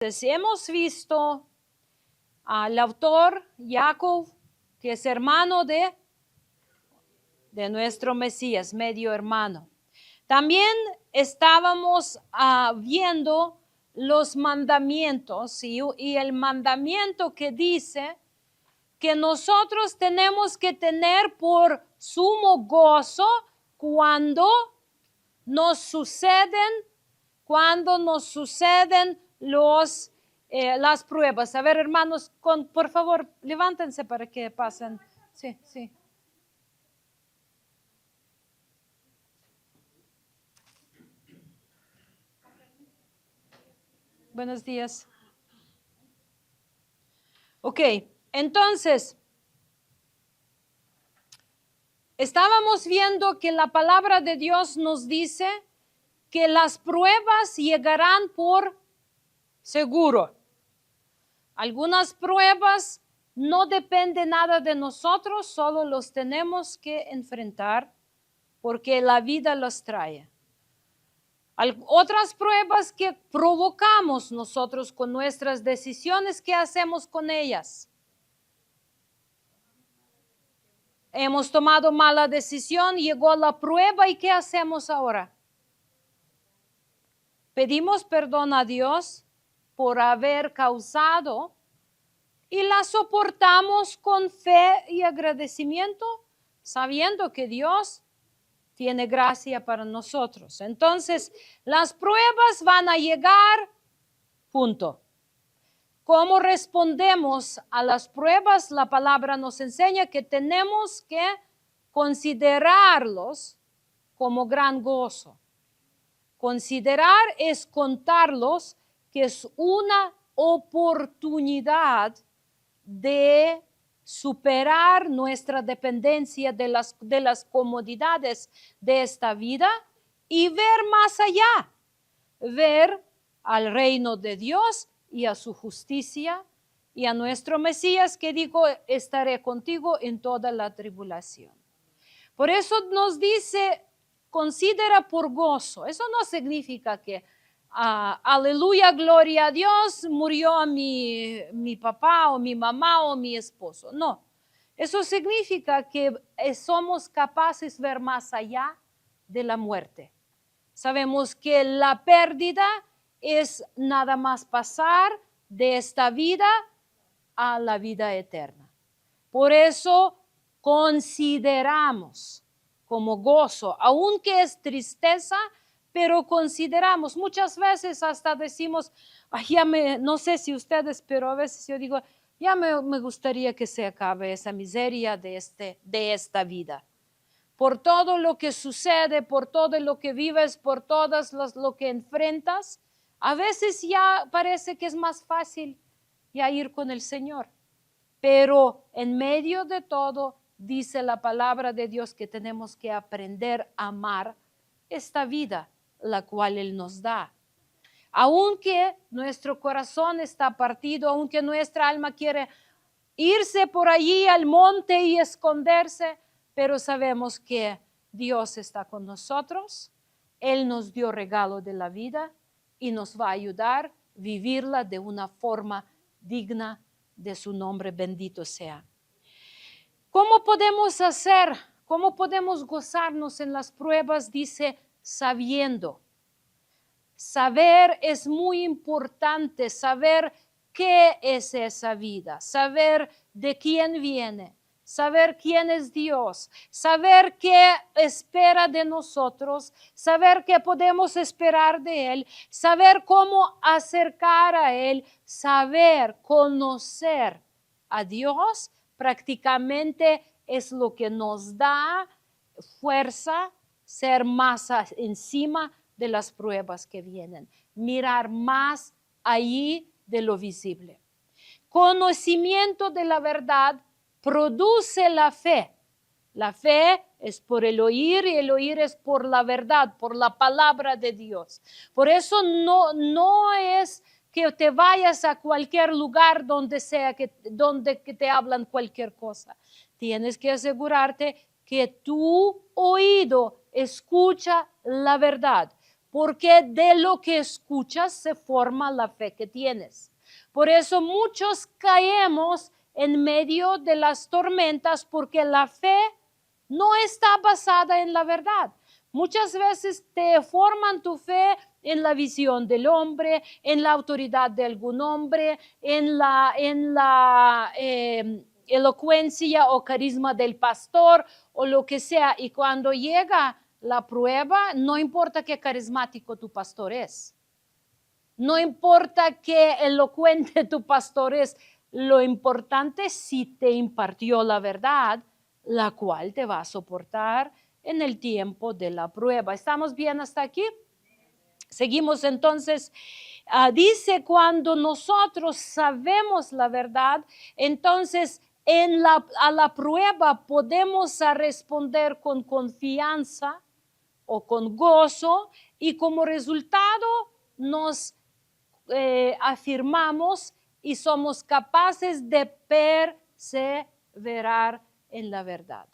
Hemos visto al autor Jacob, que es hermano de nuestro Mesías, medio hermano. También estábamos viendo los mandamientos y el mandamiento que dice que nosotros tenemos que tener por sumo gozo cuando nos suceden las pruebas. A ver, hermanos, por favor, levántense para que pasen. Sí, sí. Buenos días. Ok, entonces, estábamos viendo que la palabra de Dios nos dice que las pruebas llegarán por seguro. Algunas pruebas no dependen nada de nosotros, solo los tenemos que enfrentar porque la vida los trae. Otras pruebas que provocamos nosotros con nuestras decisiones, ¿qué hacemos con ellas? Hemos tomado mala decisión, llegó la prueba y ¿qué hacemos ahora? Pedimos perdón a Dios por haber causado y la soportamos con fe y agradecimiento, sabiendo que Dios tiene gracia para nosotros. Entonces, las pruebas van a llegar, punto. ¿Cómo respondemos a las pruebas? La palabra nos enseña que tenemos que considerarlos como gran gozo. Considerar es contarlos que es una oportunidad de superar nuestra dependencia de las comodidades de esta vida y ver más allá, ver al reino de Dios y a su justicia y a nuestro Mesías que dijo, estaré contigo en toda la tribulación. Por eso nos dice, considera por gozo. Eso no significa que, aleluya, gloria a Dios, murió mi papá o mi mamá o mi esposo. No, eso significa que somos capaces de ver más allá de la muerte. Sabemos que la pérdida es nada más pasar de esta vida a la vida eterna. Por eso consideramos como gozo, aunque es tristeza, pero consideramos. Muchas veces hasta decimos, no sé si ustedes, pero a veces yo digo, ya me gustaría que se acabe esa miseria de esta vida. Por todo lo que sucede, por todo lo que vives, por todas lo que enfrentas, a veces ya parece que es más fácil ya ir con el Señor. Pero en medio de todo, dice la palabra de Dios que tenemos que aprender a amar esta vida, la cual Él nos da. Aunque nuestro corazón está partido, aunque nuestra alma quiere irse por allí al monte y esconderse, pero sabemos que Dios está con nosotros. Él nos dio regalo de la vida y nos va a ayudar a vivirla de una forma digna de su nombre, bendito sea. ¿Cómo podemos hacer? ¿Cómo podemos gozarnos en las pruebas? Dice, sabiendo. Saber es muy importante, saber qué es esa vida, saber de quién viene, saber quién es Dios, saber qué espera de nosotros, saber qué podemos esperar de Él, saber cómo acercar a Él, saber conocer a Dios, prácticamente es lo que nos da fuerza, ser más encima de las pruebas que vienen, mirar más allí de lo visible. Conocimiento de la verdad produce la fe. La fe es por el oír y el oír es por la verdad, por la palabra de Dios. Por eso no es que te vayas a cualquier lugar donde que te hablan cualquier cosa. Tienes que asegurarte que tu oído escucha la verdad. porque de lo que escuchas se forma la fe que tienes. Por eso muchos caemos en medio de las tormentas porque la fe no está basada en la verdad. Muchas veces te forman tu fe en la visión del hombre, en la autoridad de algún hombre, en la elocuencia o carisma del pastor o lo que sea. Y cuando llega la prueba, no importa qué carismático tu pastor es. No importa qué elocuente tu pastor es. Lo importante es si te impartió la verdad, la cual te va a soportar en el tiempo de la prueba. ¿Estamos bien hasta aquí? Seguimos entonces. Dice, cuando nosotros sabemos la verdad, entonces a la prueba podemos responder con confianza o con gozo, y como resultado nos afirmamos y somos capaces de perseverar en la verdad.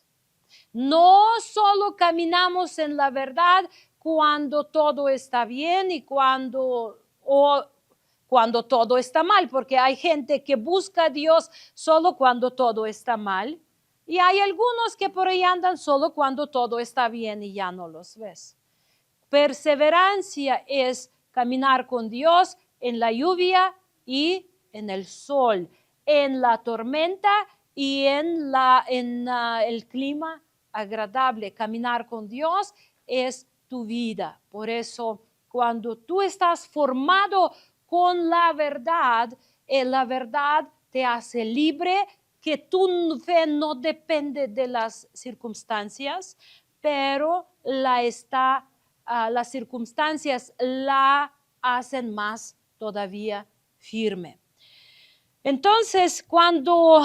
No solo caminamos en la verdad cuando todo está bien y cuando todo está mal, porque hay gente que busca a Dios solo cuando todo está mal, y hay algunos que por ahí andan solo cuando todo está bien y ya no los ves. Perseverancia es caminar con Dios en la lluvia y en el sol, en la tormenta y en el clima agradable. Caminar con Dios es tu vida. Por eso, cuando tú estás formado con la verdad te hace libre, que tu fe no depende de las circunstancias, pero las circunstancias la hacen más todavía firme. Entonces, cuando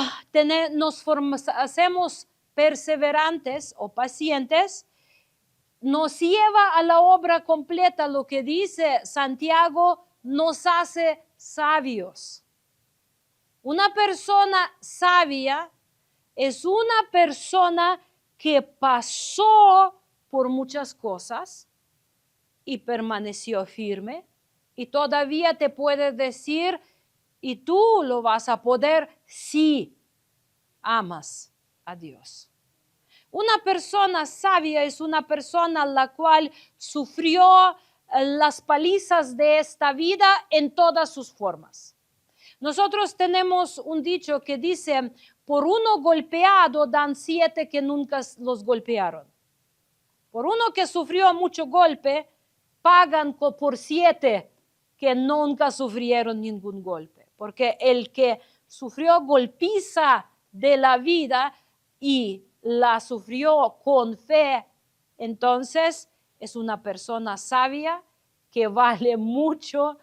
hacemos perseverantes o pacientes, nos lleva a la obra completa. Lo que dice Santiago nos hace sabios. Una persona sabia es una persona que pasó por muchas cosas y permaneció firme, y todavía te puede decir, y tú lo vas a poder si amas a Dios. Una persona sabia es una persona la cual sufrió las palizas de esta vida en todas sus formas. Nosotros tenemos un dicho que dice, por uno golpeado dan 7 que nunca los golpearon. Por uno que sufrió mucho golpe, pagan por 7 que nunca sufrieron ningún golpe. Porque el que sufrió golpiza de la vida y la sufrió con fe, entonces es una persona sabia que vale mucho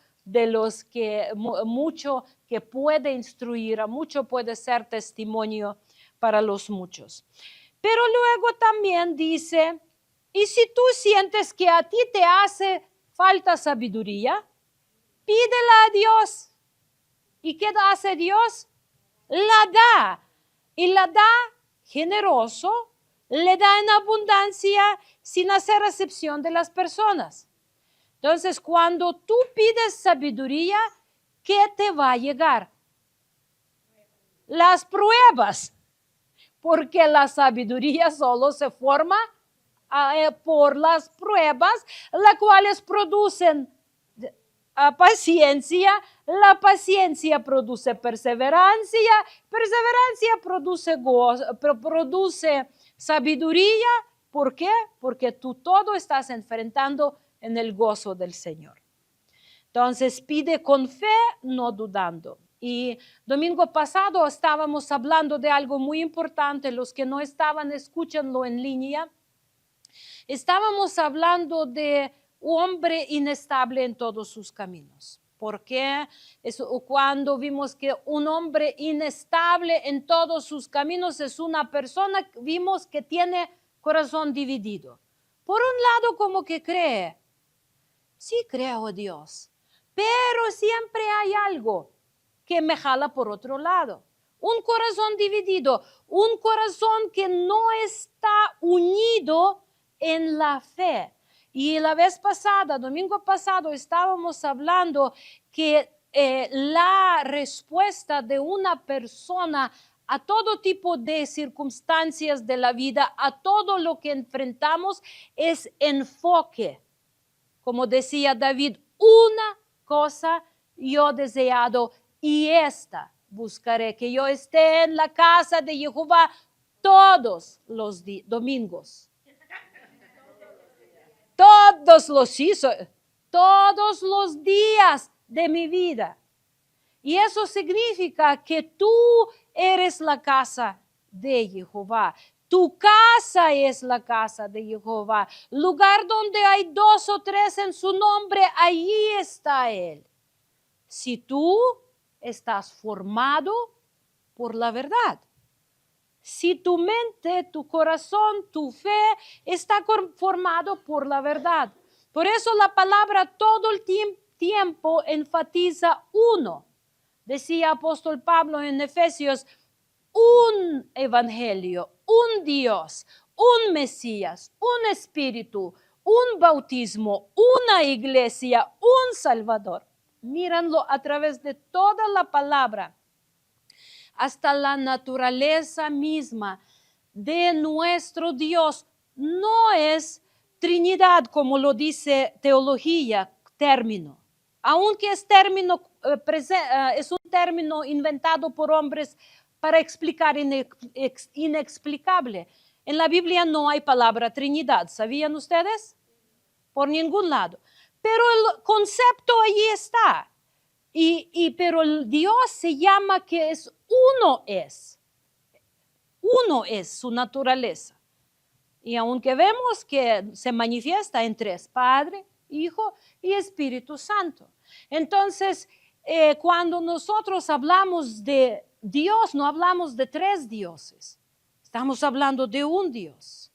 mucho que puede instruir, mucho puede ser testimonio para los muchos. Pero luego también dice, y si tú sientes que a ti te hace falta sabiduría, pídela a Dios. ¿Y qué hace Dios? La da. Y la da generoso, le da en abundancia sin hacer excepción de las personas. Entonces, cuando tú pides sabiduría, ¿qué te va a llegar? Las pruebas. Porque la sabiduría solo se forma por las pruebas, las cuales producen paciencia, la paciencia produce perseverancia, perseverancia produce sabiduría. ¿Por qué? Porque tú todo estás enfrentando en el gozo del Señor. Entonces pide con fe, no dudando. Y domingo pasado estábamos hablando de algo muy importante. Los que no estaban, escúchenlo en línea. Estábamos hablando de un hombre inestable en todos sus caminos. Porque cuando vimos que un hombre inestable en todos sus caminos es una persona, vimos que tiene corazón dividido. Por un lado, como que cree, sí creo a Dios, pero siempre hay algo que me jala por otro lado. Un corazón dividido, un corazón que no está unido en la fe. Y la vez pasada, domingo pasado, estábamos hablando que la respuesta de una persona a todo tipo de circunstancias de la vida, a todo lo que enfrentamos, es enfoque. Como decía David, una cosa yo deseado y esta buscaré, que yo esté en la casa de Jehová todos los domingos. Todos los días de mi vida. Y eso significa que tú eres la casa de Jehová. Tu casa es la casa de Jehová. Lugar donde hay 2 o 3 en su nombre, allí está Él. Si tú estás formado por la verdad. Si tu mente, tu corazón, tu fe está formado por la verdad. Por eso la palabra todo el tiempo enfatiza uno. Decía apóstol Pablo en Efesios, un evangelio, un Dios, un Mesías, un espíritu, un bautismo, una iglesia, un Salvador. Míranlo a través de toda la palabra, hasta la naturaleza misma de nuestro Dios. No es Trinidad como lo dice teología, término. Aunque es término, es un término inventado por hombres para explicar inexplicable. En la Biblia no hay palabra Trinidad, ¿sabían ustedes? Por ningún lado. Pero el concepto allí está. Pero el Dios se llama que es uno es. Uno es su naturaleza. Y aunque vemos que se manifiesta en 3, Padre, Hijo y Espíritu Santo. Entonces, cuando nosotros hablamos de Dios, no hablamos de 3 dioses. Estamos hablando de un Dios.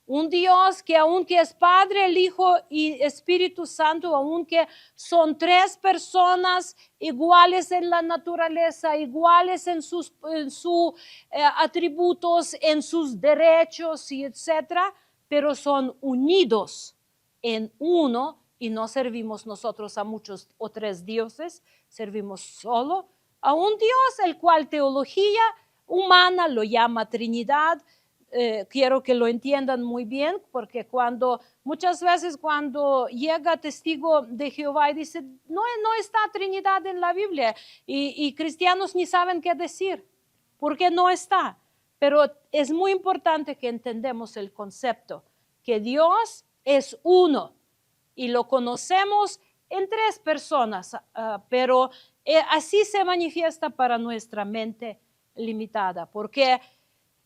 Un Dios que aunque es Padre, el Hijo y Espíritu Santo, aunque son 3 personas iguales en la naturaleza, iguales en sus atributos, en sus derechos y etcétera, pero son unidos en uno y no servimos nosotros a muchos o 3 dioses, servimos solo a un Dios, el cual teología humana lo llama Trinidad. Quiero que lo entiendan muy bien, porque muchas veces cuando llega testigo de Jehová y dice, no está Trinidad en la Biblia, y cristianos ni saben qué decir, porque no está. Pero es muy importante que entendamos el concepto, que Dios es uno, y lo conocemos en 3 personas, pero así se manifiesta para nuestra mente limitada, porque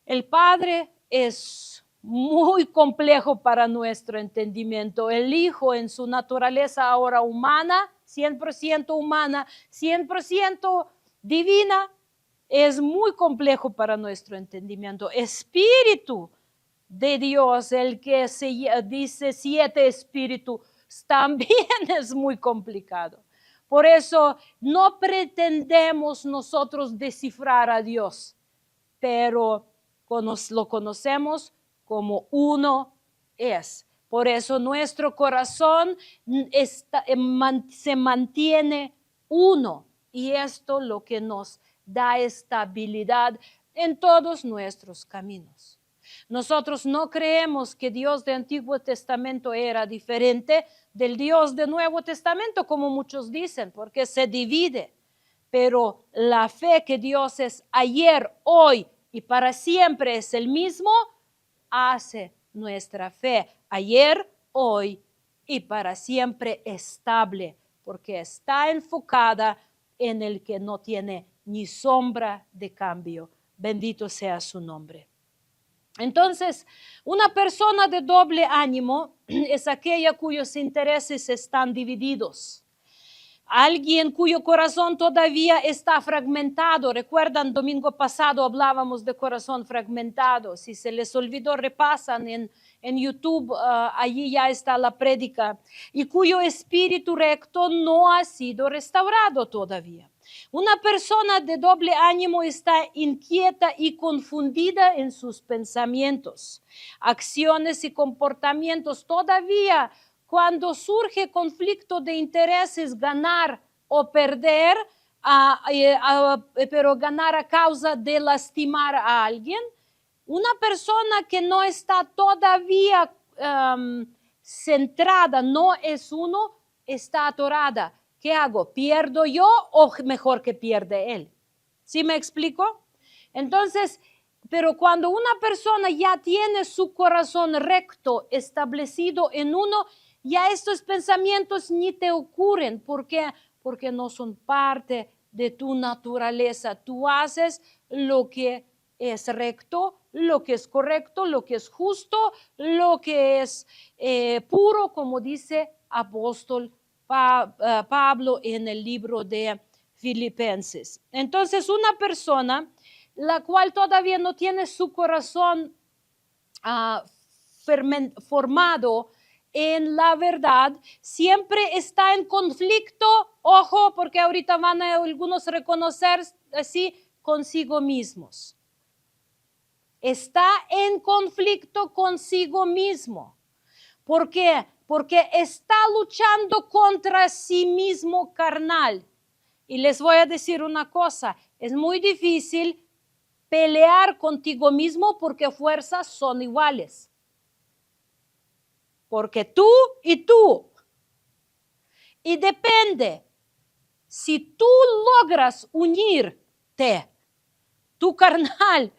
el Padre es muy complejo para nuestro entendimiento. El Hijo en su naturaleza ahora humana, 100% humana, 100% divina, es muy complejo para nuestro entendimiento. Espíritu de Dios, el que se dice 7 espíritus, también es muy complicado. Por eso no pretendemos nosotros descifrar a Dios, pero lo conocemos como uno es. Por eso nuestro corazón se mantiene uno, y esto lo que nos da estabilidad en todos nuestros caminos. Nosotros no creemos que Dios del Antiguo Testamento era diferente del Dios del Nuevo Testamento, como muchos dicen, porque se divide. Pero la fe que Dios es ayer, hoy y para siempre es el mismo, hace nuestra fe ayer, hoy y para siempre estable, porque está enfocada en el que no tiene ni sombra de cambio. Bendito sea su nombre. Entonces, una persona de doble ánimo es aquella cuyos intereses están divididos. Alguien cuyo corazón todavía está fragmentado. Recuerdan, domingo pasado hablábamos de corazón fragmentado. Si se les olvidó, repasan en YouTube, allí ya está la prédica. Y cuyo espíritu recto no ha sido restaurado todavía. Una persona de doble ánimo está inquieta y confundida en sus pensamientos, acciones y comportamientos. Todavía cuando surge conflicto de intereses, ganar o perder, pero ganar a causa de lastimar a alguien, una persona que no está todavía centrada, no es uno, está atorada. ¿Qué hago? ¿Pierdo yo o mejor que pierde él? ¿Sí me explico? Entonces, pero cuando una persona ya tiene su corazón recto, establecido en uno, ya estos pensamientos ni te ocurren. ¿Por qué? Porque no son parte de tu naturaleza. Tú haces lo que es recto, lo que es correcto, lo que es justo, lo que es puro, como dice apóstol Pablo en el libro de Filipenses. Entonces, una persona la cual todavía no tiene su corazón formado en la verdad, siempre está en conflicto, ojo, porque ahorita van a algunos reconocer así consigo mismos. Está en conflicto consigo mismo. ¿Por qué? Porque está luchando contra sí mismo carnal. Y les voy a decir una cosa, es muy difícil pelear contigo mismo porque fuerzas son iguales. Porque tú y tú. Y depende, si tú logras unirte, tu carnal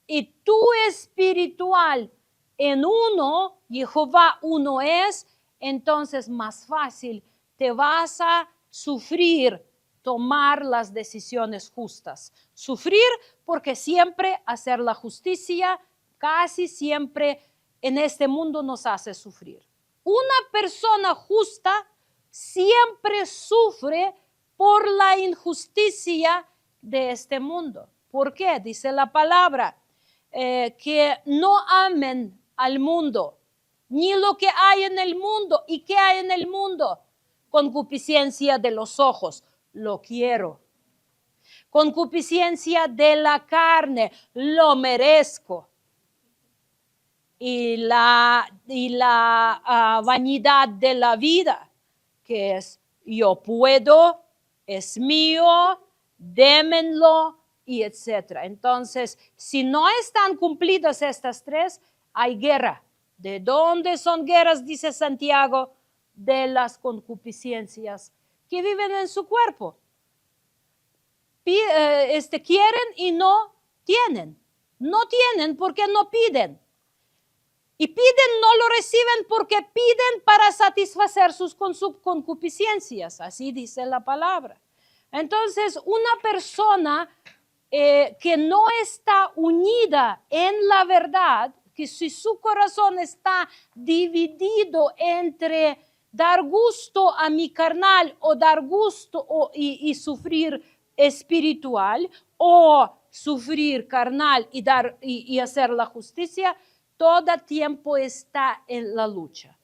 y tu espiritual en uno, Jehová uno es, entonces más fácil te vas a sufrir tomar las decisiones justas. Sufrir porque siempre hacer la justicia, casi siempre en este mundo nos hace sufrir. Una persona justa siempre sufre por la injusticia de este mundo. ¿Por qué? Dice la palabra, que no amen al mundo, ni lo que hay en el mundo. ¿Y qué hay en el mundo? Concupiscencia de los ojos, lo quiero. Concupiscencia de la carne, lo merezco. Y la vanidad de la vida, que es yo puedo, es mío, démenlo, y etcétera. Entonces, si no están cumplidas estas tres, hay guerra. ¿De dónde son guerras? Dice Santiago, de las concupiscencias que viven en su cuerpo. Quieren y no tienen. No tienen porque no piden. Y piden, no lo reciben porque piden para satisfacer sus concupiscencias. Así dice la palabra. Entonces, una persona que no está unida en la verdad, que si su corazón está dividido entre dar gusto a mi carnal o dar gusto y sufrir espiritual, o sufrir carnal y hacer la justicia, todo tiempo está en la lucha.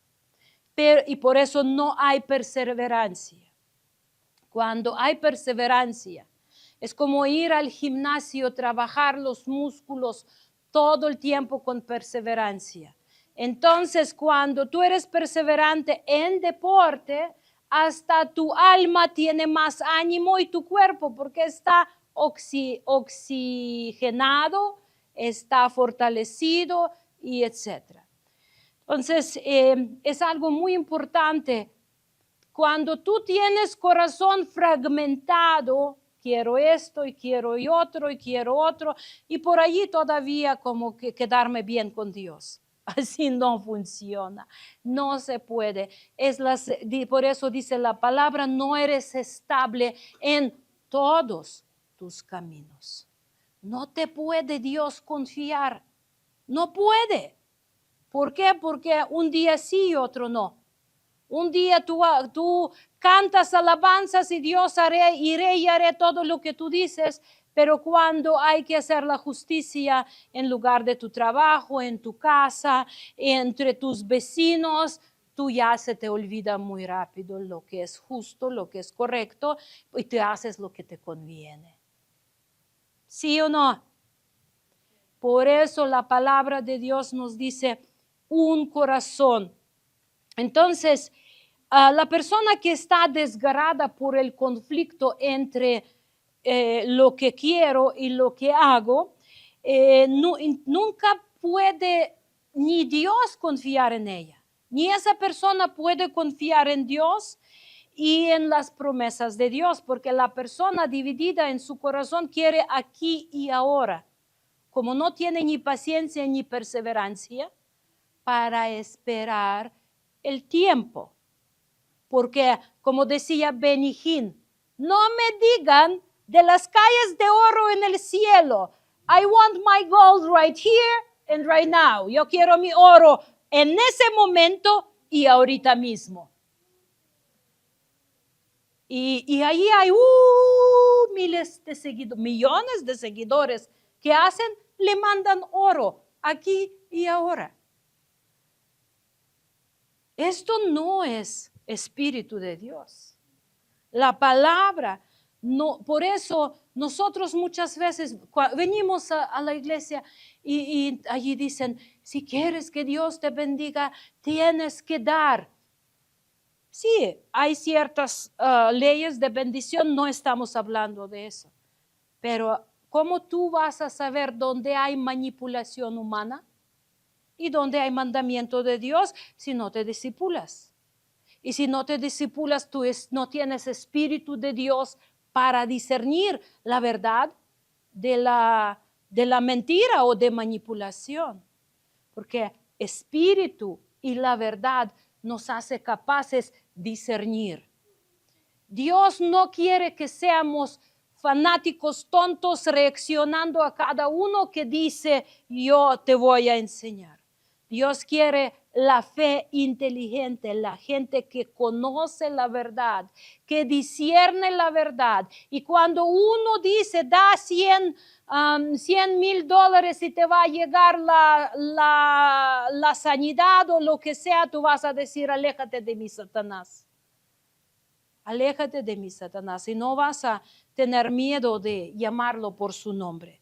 Y por eso no hay perseverancia. Cuando hay perseverancia, es como ir al gimnasio, trabajar los músculos todo el tiempo con perseverancia. Entonces, cuando tú eres perseverante en deporte, hasta tu alma tiene más ánimo y tu cuerpo, porque está oxigenado, está fortalecido y etcétera. Entonces, es algo muy importante. Cuando tú tienes corazón fragmentado, quiero esto y quiero otro, y por allí todavía como que quedarme bien con Dios. Así no funciona, no se puede. Por eso dice la palabra, no eres estable en todos tus caminos. No te puede Dios confiar, no puede. ¿Por qué? Porque un día sí y otro no. Un día tú cantas alabanzas y Dios iré y haré todo lo que tú dices, pero cuando hay que hacer la justicia en lugar de tu trabajo, en tu casa, entre tus vecinos, tú ya se te olvida muy rápido lo que es justo, lo que es correcto, y te haces lo que te conviene. ¿Sí o no? Por eso la palabra de Dios nos dice un corazón. Entonces, la persona que está desgarrada por el conflicto entre lo que quiero y lo que hago, nunca puede ni Dios confiar en ella, ni esa persona puede confiar en Dios y en las promesas de Dios, porque la persona dividida en su corazón quiere aquí y ahora, como no tiene ni paciencia ni perseverancia para esperar el tiempo. Porque, como decía Benny Hinn, no me digan de las calles de oro en el cielo. I want my gold right here and right now. Yo quiero mi oro en ese momento y ahorita mismo. Y ahí hay miles de seguidores, millones de seguidores que hacen, le mandan oro aquí y ahora. Esto no es espíritu de Dios. La palabra, no, por eso nosotros muchas veces venimos a la iglesia y allí dicen, si quieres que Dios te bendiga, tienes que dar. Sí, hay ciertas leyes de bendición, no estamos hablando de eso. Pero ¿cómo tú vas a saber dónde hay manipulación humana y dónde hay mandamiento de Dios si no te discipulas? Y si no te discipulas, tú no tienes espíritu de Dios para discernir la verdad de la mentira o de manipulación. Porque espíritu y la verdad nos hace capaces de discernir. Dios no quiere que seamos fanáticos tontos reaccionando a cada uno que dice, yo te voy a enseñar. Dios quiere la fe inteligente, la gente que conoce la verdad, que discierne la verdad. Y cuando uno dice, da $100,000 y te va a llegar la sanidad o lo que sea, tú vas a decir, aléjate de mí, Satanás. Aléjate de mí, Satanás, y no vas a tener miedo de llamarlo por su nombre.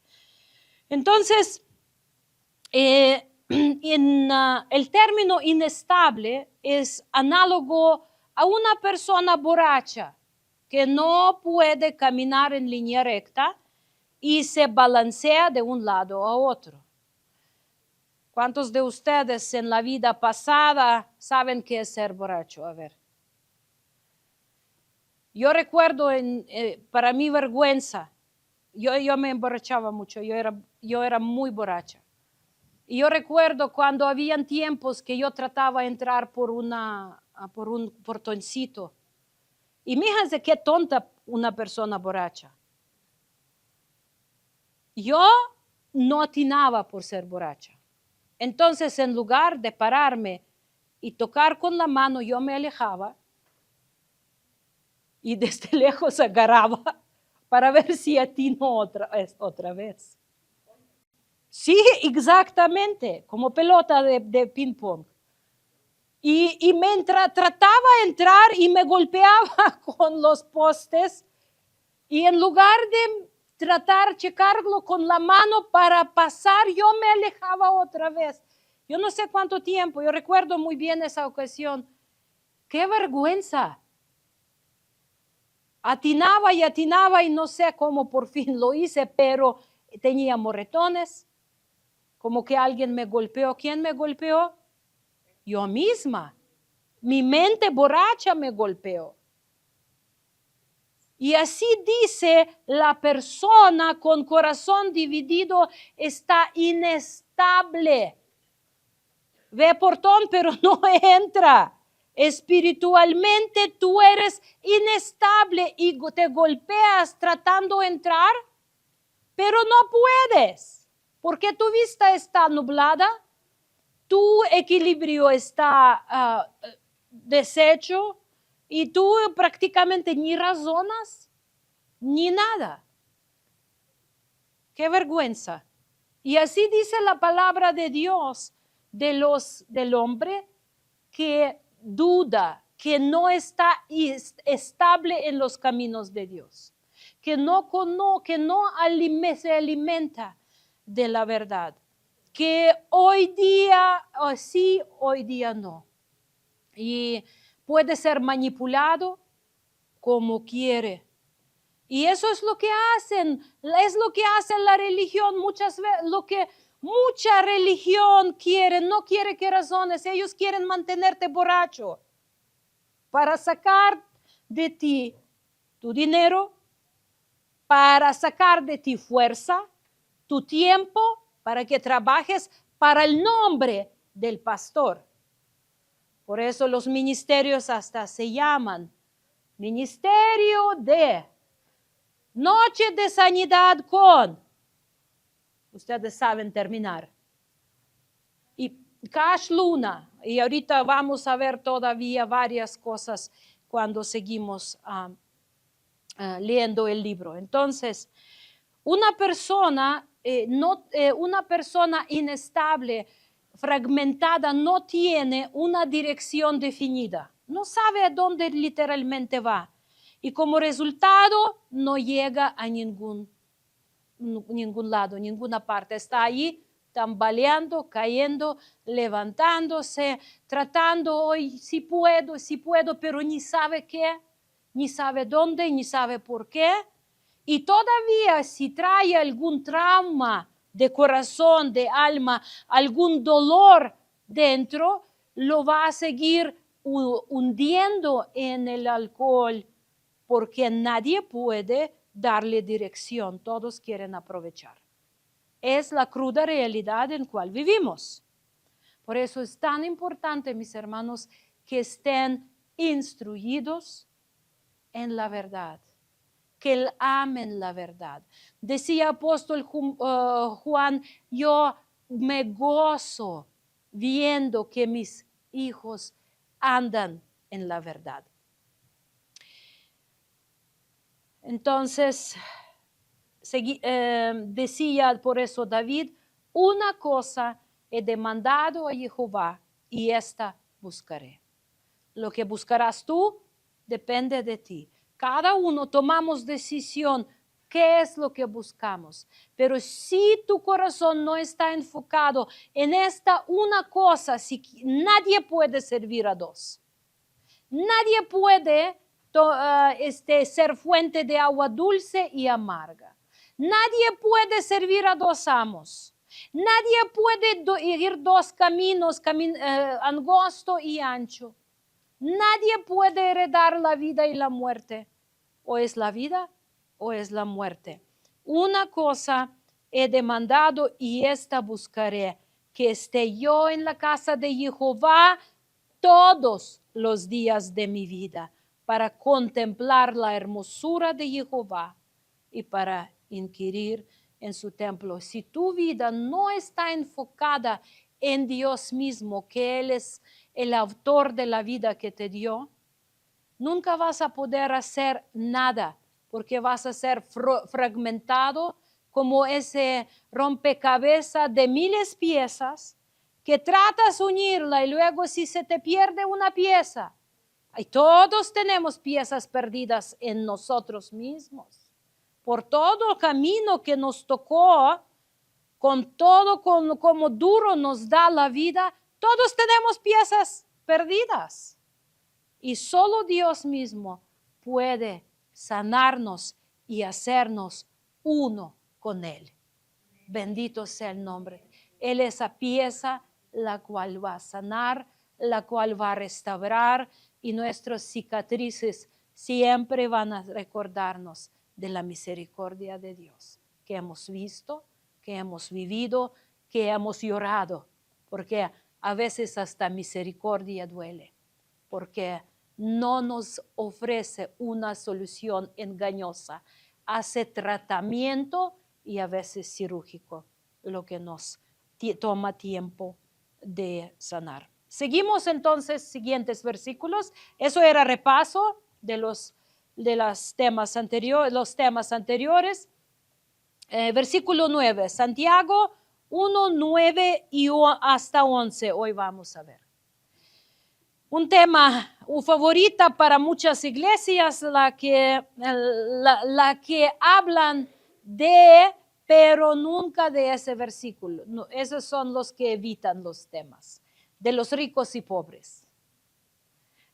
Entonces, el término inestable es análogo a una persona borracha que no puede caminar en línea recta y se balancea de un lado a otro. ¿Cuántos de ustedes en la vida pasada saben qué es ser borracho? A ver. Yo recuerdo, para mi vergüenza, yo me emborrachaba mucho, yo era muy borracha. Y yo recuerdo cuando habían tiempos que yo trataba de entrar por un portoncito. Y fíjense qué tonta una persona borracha. Yo no atinaba por ser borracha. Entonces, en lugar de pararme y tocar con la mano, yo me alejaba y desde lejos agarraba para ver si atino otra vez. Sí, exactamente, como pelota de ping pong. Y trataba de entrar y me golpeaba con los postes y en lugar de tratar de checarlo con la mano para pasar, yo me alejaba otra vez. Yo no sé cuánto tiempo, yo recuerdo muy bien esa ocasión. ¡Qué vergüenza! Atinaba y no sé cómo por fin lo hice, pero tenía moretones, como que alguien me golpeó. ¿Quién me golpeó? Yo misma. Mi mente borracha me golpeó. Y así dice, la persona con corazón dividido está inestable. Ve portón, pero no entra. Espiritualmente tú eres inestable y te golpeas tratando de entrar, pero no puedes, porque tu vista está nublada, tu equilibrio está deshecho y tú prácticamente ni razonas ni nada. ¡Qué vergüenza! Y así dice la palabra de Dios del hombre que duda, que no está estable en los caminos de Dios, que no se alimenta de la verdad, que hoy día sí, hoy día no. Y puede ser manipulado como quiere. Y eso es lo que hacen, es lo que hace la religión muchas veces, lo que mucha religión quiere, no quiere que razones, ellos quieren mantenerte borracho para sacar de ti tu dinero, para sacar de ti fuerza, tu tiempo, para que trabajes para el nombre del pastor. Por eso los ministerios hasta se llaman Ministerio de Noche de Sanidad con, ustedes saben terminar, y Cash Luna, y ahorita vamos a ver todavía varias cosas cuando seguimos leyendo el libro. Entonces, una persona inestable, fragmentada, no tiene una dirección definida, no sabe a dónde literalmente va. Y como resultado no llega a ningún lado, ninguna parte. Está ahí tambaleando, cayendo, levantándose, tratando hoy, si puedo, pero ni sabe qué, ni sabe dónde, ni sabe por qué. Y todavía si trae algún trauma de corazón, de alma, algún dolor dentro, lo va a seguir hundiendo en el alcohol, porque nadie puede darle dirección, todos quieren aprovechar. Es la cruda realidad en la cual vivimos. Por eso es tan importante, mis hermanos, que estén instruidos en la verdad, que amen la verdad. Decía apóstol Juan, yo me gozo viendo que mis hijos andan en la verdad. Entonces, decía por eso David, una cosa he demandado a Jehová y esta buscaré. Lo que buscarás tú depende de ti. Cada uno tomamos decisión qué es lo que buscamos. Pero si tu corazón no está enfocado en esta una cosa, si nadie puede servir a dos. Nadie puede ser fuente de agua dulce y amarga. Nadie puede servir a dos amos. Nadie puede ir dos caminos, angosto y ancho. Nadie puede heredar la vida y la muerte. O es la vida o es la muerte. Una cosa he demandado y esta buscaré, que esté yo en la casa de Jehová todos los días de mi vida, para contemplar la hermosura de Jehová y para inquirir en su templo. Si tu vida no está enfocada en Dios mismo, que Él es el autor de la vida que te dio, nunca vas a poder hacer nada, porque vas a ser fragmentado como ese rompecabezas de miles piezas que tratas unirla y luego si se te pierde una pieza, y todos tenemos piezas perdidas en nosotros mismos. Por todo el camino que nos tocó, con todo como duro nos da la vida, todos tenemos piezas perdidas. Y solo Dios mismo puede sanarnos y hacernos uno con Él. Bendito sea el nombre. Él es esa pieza la cual va a sanar, la cual va a restaurar, y nuestras cicatrices siempre van a recordarnos de la misericordia de Dios que hemos visto, que hemos vivido, que hemos llorado, porque a veces hasta misericordia duele, porque no nos ofrece una solución engañosa, hace tratamiento y a veces quirúrgico, lo que nos toma tiempo de sanar. Seguimos entonces siguientes versículos. Eso era repaso de los temas anteriores. Versículo 9, Santiago 1, 9 y hasta 11. Hoy vamos a ver. un tema favorita para muchas iglesias, la que hablan de, pero nunca de ese versículo. No, esos son los que evitan los temas de los ricos y pobres.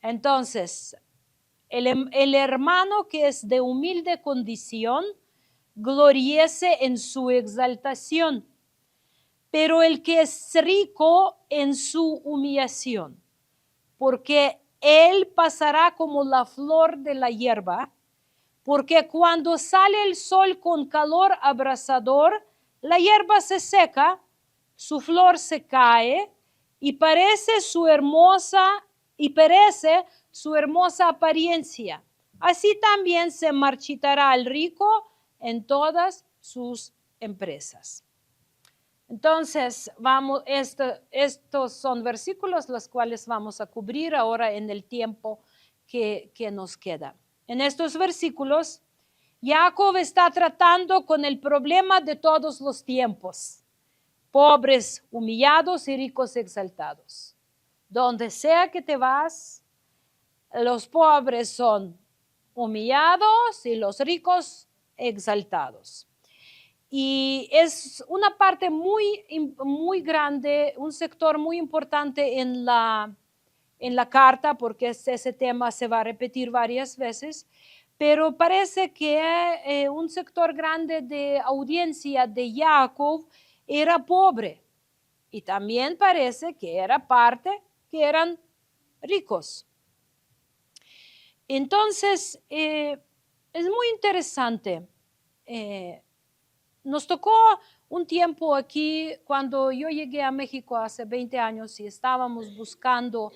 Entonces, el hermano que es de humilde condición, gloríese en su exaltación, pero el que es rico en su humillación, porque él pasará como la flor de la hierba, porque cuando sale el sol con calor abrasador, la hierba se seca, su flor se cae y perece su hermosa apariencia. Así también se marchitará el rico en todas sus empresas. Entonces, estos son versículos los cuales vamos a cubrir ahora en el tiempo que nos queda. En estos versículos, Jacob está tratando con el problema de todos los tiempos, pobres humillados y ricos exaltados. Donde sea que te vas, los pobres son humillados y los ricos exaltados. Y es una parte muy grande, un sector muy importante en la carta, porque ese tema se va a repetir varias veces, pero parece que un sector grande de audiencia de Jacob era pobre. Y también parece que era parte que eran ricos. Entonces, es muy interesante. Nos tocó un tiempo aquí cuando yo llegué a México hace 20 años y estábamos buscando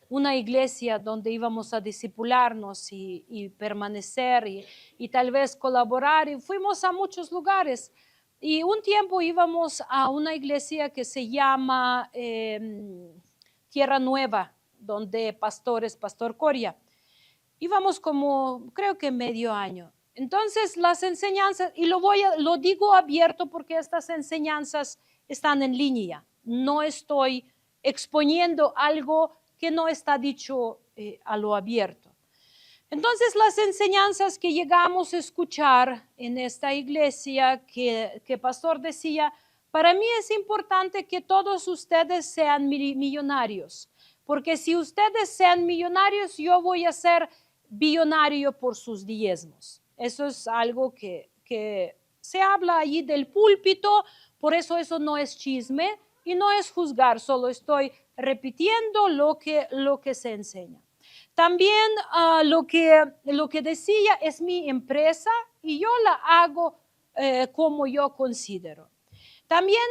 una iglesia donde íbamos a discipularnos y permanecer y tal vez colaborar. Y fuimos a muchos lugares. Y un tiempo íbamos a una iglesia que se llama Tierra Nueva, donde Pastor Coria. Íbamos como, creo que medio año. Entonces las enseñanzas, y lo digo abierto porque estas enseñanzas están en línea. No estoy exponiendo algo que no está dicho a lo abierto. Entonces las enseñanzas que llegamos a escuchar en esta iglesia que pastor decía, para mí es importante que todos ustedes sean millonarios, porque si ustedes sean millonarios, yo voy a ser billonario por sus diezmos. Eso es algo que se habla allí del púlpito, por eso no es chisme y no es juzgar, solo estoy repitiendo lo que se enseña. También lo que decía es mi empresa y yo la hago como yo considero. También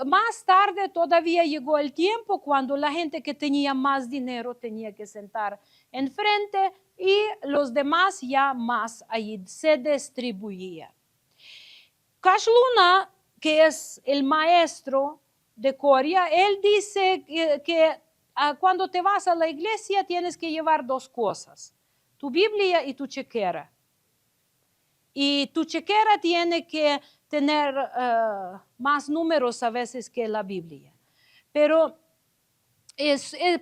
más tarde todavía llegó el tiempo cuando la gente que tenía más dinero tenía que sentar enfrente y los demás ya más ahí se distribuía. Cash Luna, que es el maestro de Coria, él dice que cuando te vas a la iglesia tienes que llevar dos cosas, tu Biblia y tu chequera. Y tu chequera tiene que tener más números a veces que la Biblia. Pero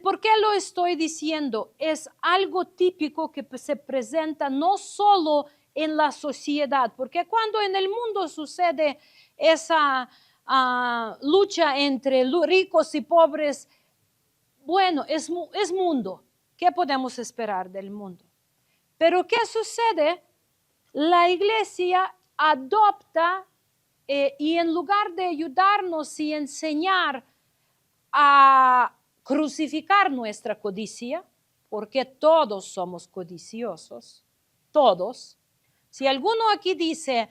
¿por qué lo estoy diciendo? Es algo típico que se presenta no solo en la sociedad, porque cuando en el mundo sucede esa lucha entre ricos y pobres, bueno, es mundo. ¿Qué podemos esperar del mundo? Pero ¿qué sucede? La iglesia adopta y en lugar de ayudarnos y enseñar a crucificar nuestra codicia, porque todos somos codiciosos, todos. Si alguno aquí dice,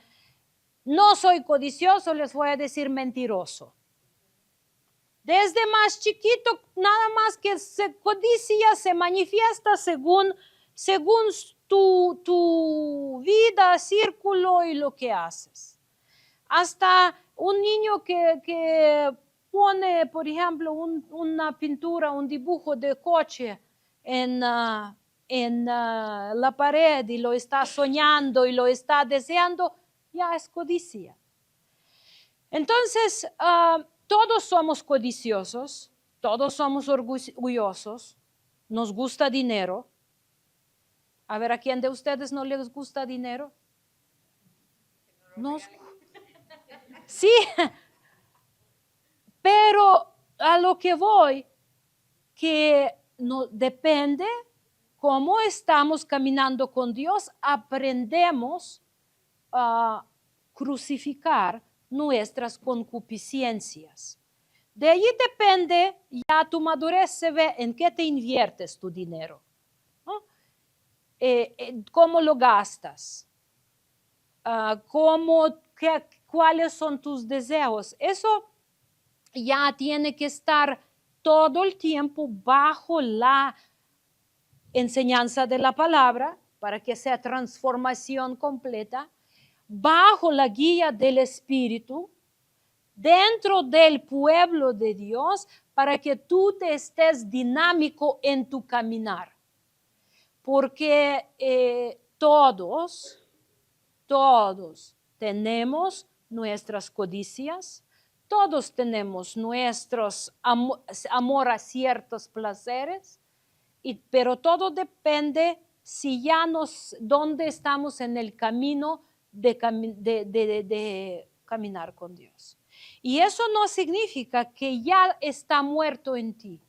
no soy codicioso, les voy a decir mentiroso. Desde más chiquito, nada más que codicia se manifiesta según tu vida, círculo y lo que haces. Hasta un niño que pone, por ejemplo, una pintura, un dibujo de coche en la pared y lo está soñando y lo está deseando, ya es codicia. Entonces, todos somos codiciosos, todos somos orgullosos, nos gusta dinero. A ver, ¿a quién de ustedes no les gusta dinero? Sí, pero a lo que voy, que no, depende cómo estamos caminando con Dios, aprendemos a crucificar nuestras concupiscencias. De allí depende, ya tu madurez se ve en qué te inviertes tu dinero, ¿no? Cómo lo gastas, cuáles son tus deseos. Eso ya tiene que estar todo el tiempo bajo la enseñanza de la palabra para que sea transformación completa, bajo la guía del Espíritu, dentro del pueblo de Dios, para que tú te estés dinámico en tu caminar. Porque todos tenemos nuestras codicias, todos tenemos nuestros amor a ciertos placeres, pero todo depende si ya dónde estamos en el camino de caminar con Dios. Y eso no significa que ya está muerto en ti,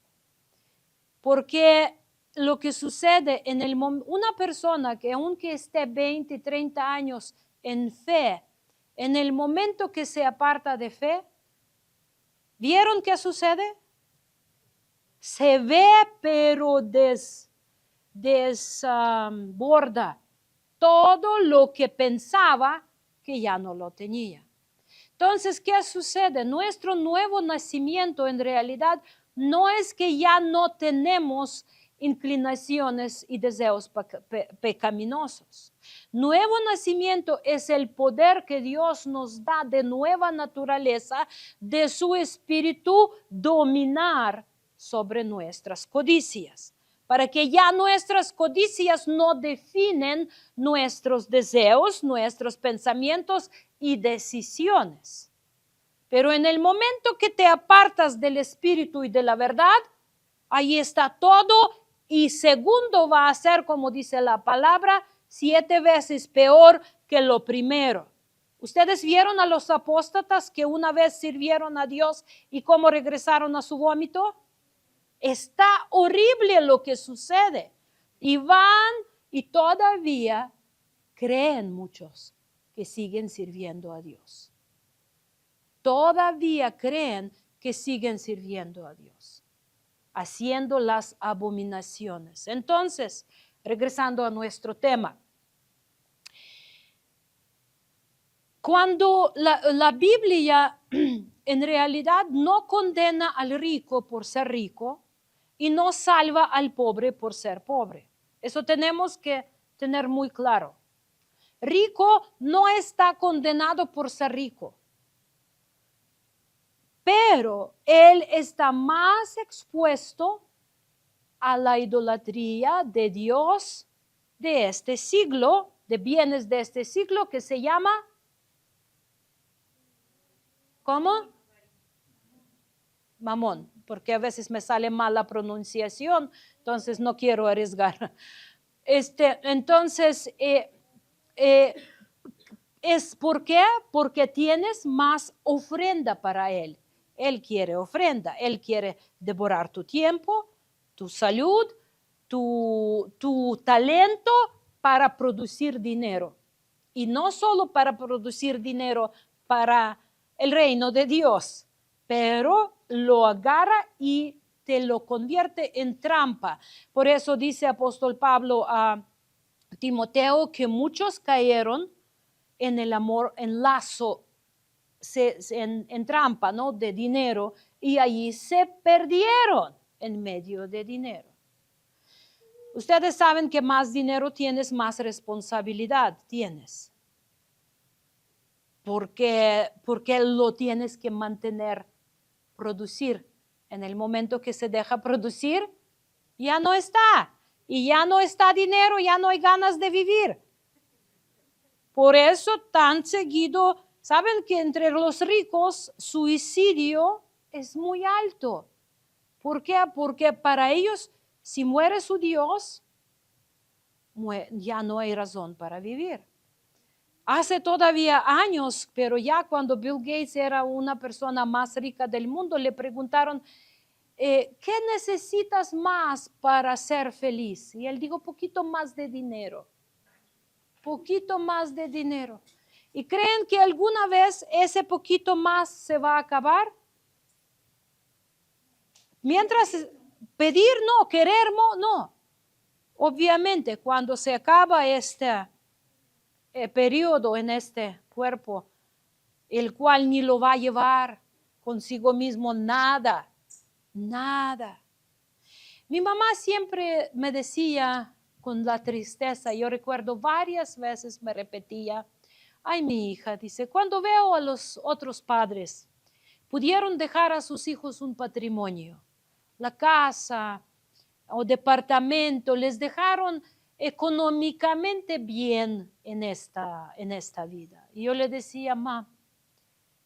porque lo que sucede en una persona que aunque esté 20, 30 años en fe, en el momento que se aparta de fe, ¿vieron qué sucede? Se ve, pero desborda todo lo que pensaba que ya no lo tenía. Entonces, ¿qué sucede? Nuestro nuevo nacimiento en realidad no es que ya no tenemos inclinaciones y deseos pecaminosos. Nuevo nacimiento es el poder que Dios nos da de nueva naturaleza, de su espíritu dominar sobre nuestras codicias, para que ya nuestras codicias no definen nuestros deseos, nuestros pensamientos y decisiones. Pero en el momento que te apartas del espíritu y de la verdad, ahí está todo, y segundo va a ser, como dice la palabra, 7 veces peor que lo primero. ¿Ustedes vieron a los apóstatas que una vez sirvieron a Dios y cómo regresaron a su vómito? Está horrible lo que sucede. Y van y todavía creen muchos que siguen sirviendo a Dios. Todavía creen que siguen sirviendo a Dios, haciendo las abominaciones. Entonces, regresando a nuestro tema. Cuando la Biblia en realidad no condena al rico por ser rico y no salva al pobre por ser pobre. Eso tenemos que tener muy claro. Rico no está condenado por ser rico, pero él está más expuesto a la idolatría de Dios de este siglo, de bienes de este siglo, que se llama, ¿cómo? Mamón, porque a veces me sale mal la pronunciación, entonces no quiero arriesgar. Entonces, ¿es por qué? Porque tienes más ofrenda para él. Él quiere ofrenda, él quiere devorar tu tiempo, tu salud, tu talento para producir dinero. Y no solo para producir dinero para el reino de Dios, pero lo agarra y te lo convierte en trampa. Por eso dice apóstol Pablo a Timoteo que muchos cayeron en el amor, en lazo, en trampa, ¿no? De dinero, y allí se perdieron en medio de dinero. Ustedes saben que más dinero tienes, más responsabilidad tienes. Porque lo tienes que mantener, producir. En el momento que se deja producir, ya no está. Y ya no está dinero, ya no hay ganas de vivir. Por eso tan seguido, saben que entre los ricos suicidio es muy alto. ¿Por qué? Porque para ellos Si muere su Dios, ya no hay razón para vivir. Hace todavía años, pero ya cuando Bill Gates era una persona más rica del mundo, le preguntaron, ¿qué necesitas más para ser feliz? Y él dijo, poquito más de dinero. Poquito más de dinero. ¿Y creen que alguna vez ese poquito más se va a acabar? Mientras pedir no, querer no. Obviamente, cuando se acaba este periodo en este cuerpo, el cual ni lo va a llevar consigo mismo nada. Mi mamá siempre me decía con la tristeza, yo recuerdo varias veces me repetía, ay, mi hija, dice, cuando veo a los otros padres, pudieron dejar a sus hijos un patrimonio, la casa o departamento, les dejaron económicamente bien en esta vida. Y yo le decía, mamá,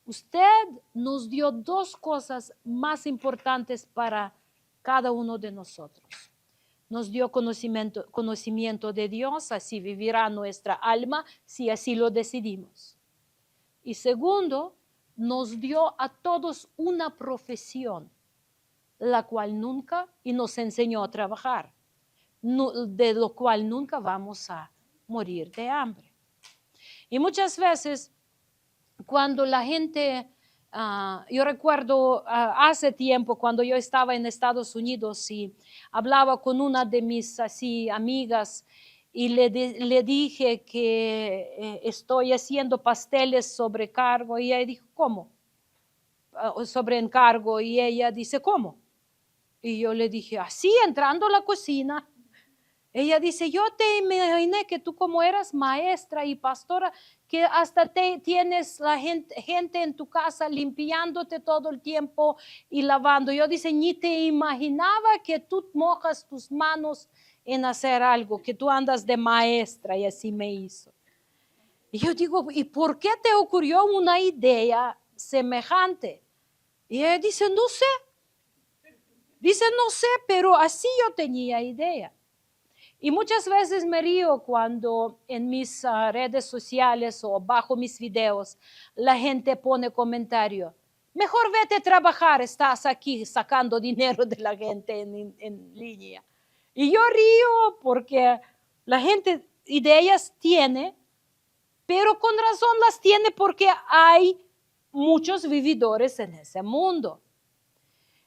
usted nos dio dos cosas más importantes para cada uno de nosotros. Nos dio conocimiento de Dios, así vivirá nuestra alma si así lo decidimos. Y segundo, nos dio a todos una profesión, la cual nunca, y nos enseñó a trabajar, de lo cual nunca vamos a morir de hambre. Y muchas veces, cuando la gente, yo recuerdo hace tiempo cuando yo estaba en Estados Unidos y hablaba con una de mis así amigas y le dije que estoy haciendo pasteles sobre encargo y ella dijo, ¿cómo? Sobre encargo y ella dice, ¿cómo? Y yo le dije, así entrando a la cocina. Ella dice, yo te imaginé que tú como eras maestra y pastora, que hasta tienes la gente en tu casa limpiándote todo el tiempo y lavando. Yo dice, ni te imaginaba que tú mojas tus manos en hacer algo, que tú andas de maestra y así me hizo. Y yo digo, ¿y por qué te ocurrió una idea semejante? Y ella dice, no sé. Dice, no sé, pero así yo tenía idea. Y muchas veces me río cuando en mis redes sociales o bajo mis videos la gente pone comentario. Mejor vete a trabajar, estás aquí sacando dinero de la gente en línea. Y yo río porque la gente ideas tiene, pero con razón las tiene porque hay muchos vividores en ese mundo.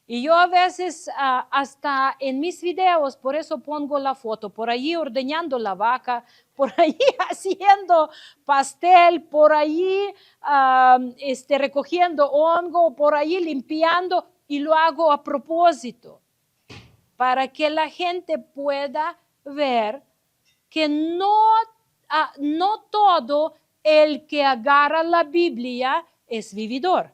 Y yo a veces hasta en mis videos, por eso pongo la foto, por allí ordeñando la vaca, por allí haciendo pastel, por allí recogiendo hongo, por allí limpiando, y lo hago a propósito, para que la gente pueda ver que no todo el que agarra la Biblia es vividor.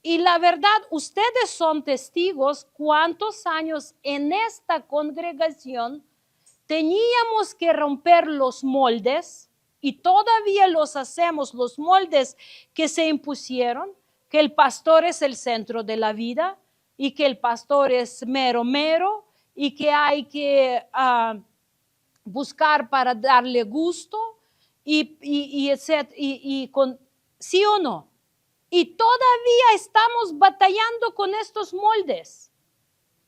Y la verdad, ustedes son testigos cuántos años en esta congregación teníamos que romper los moldes y todavía los hacemos, los moldes que se impusieron, que el pastor es el centro de la vida y que el pastor es mero y que hay que buscar para darle gusto y con, ¿sí o no? Y todavía estamos batallando con estos moldes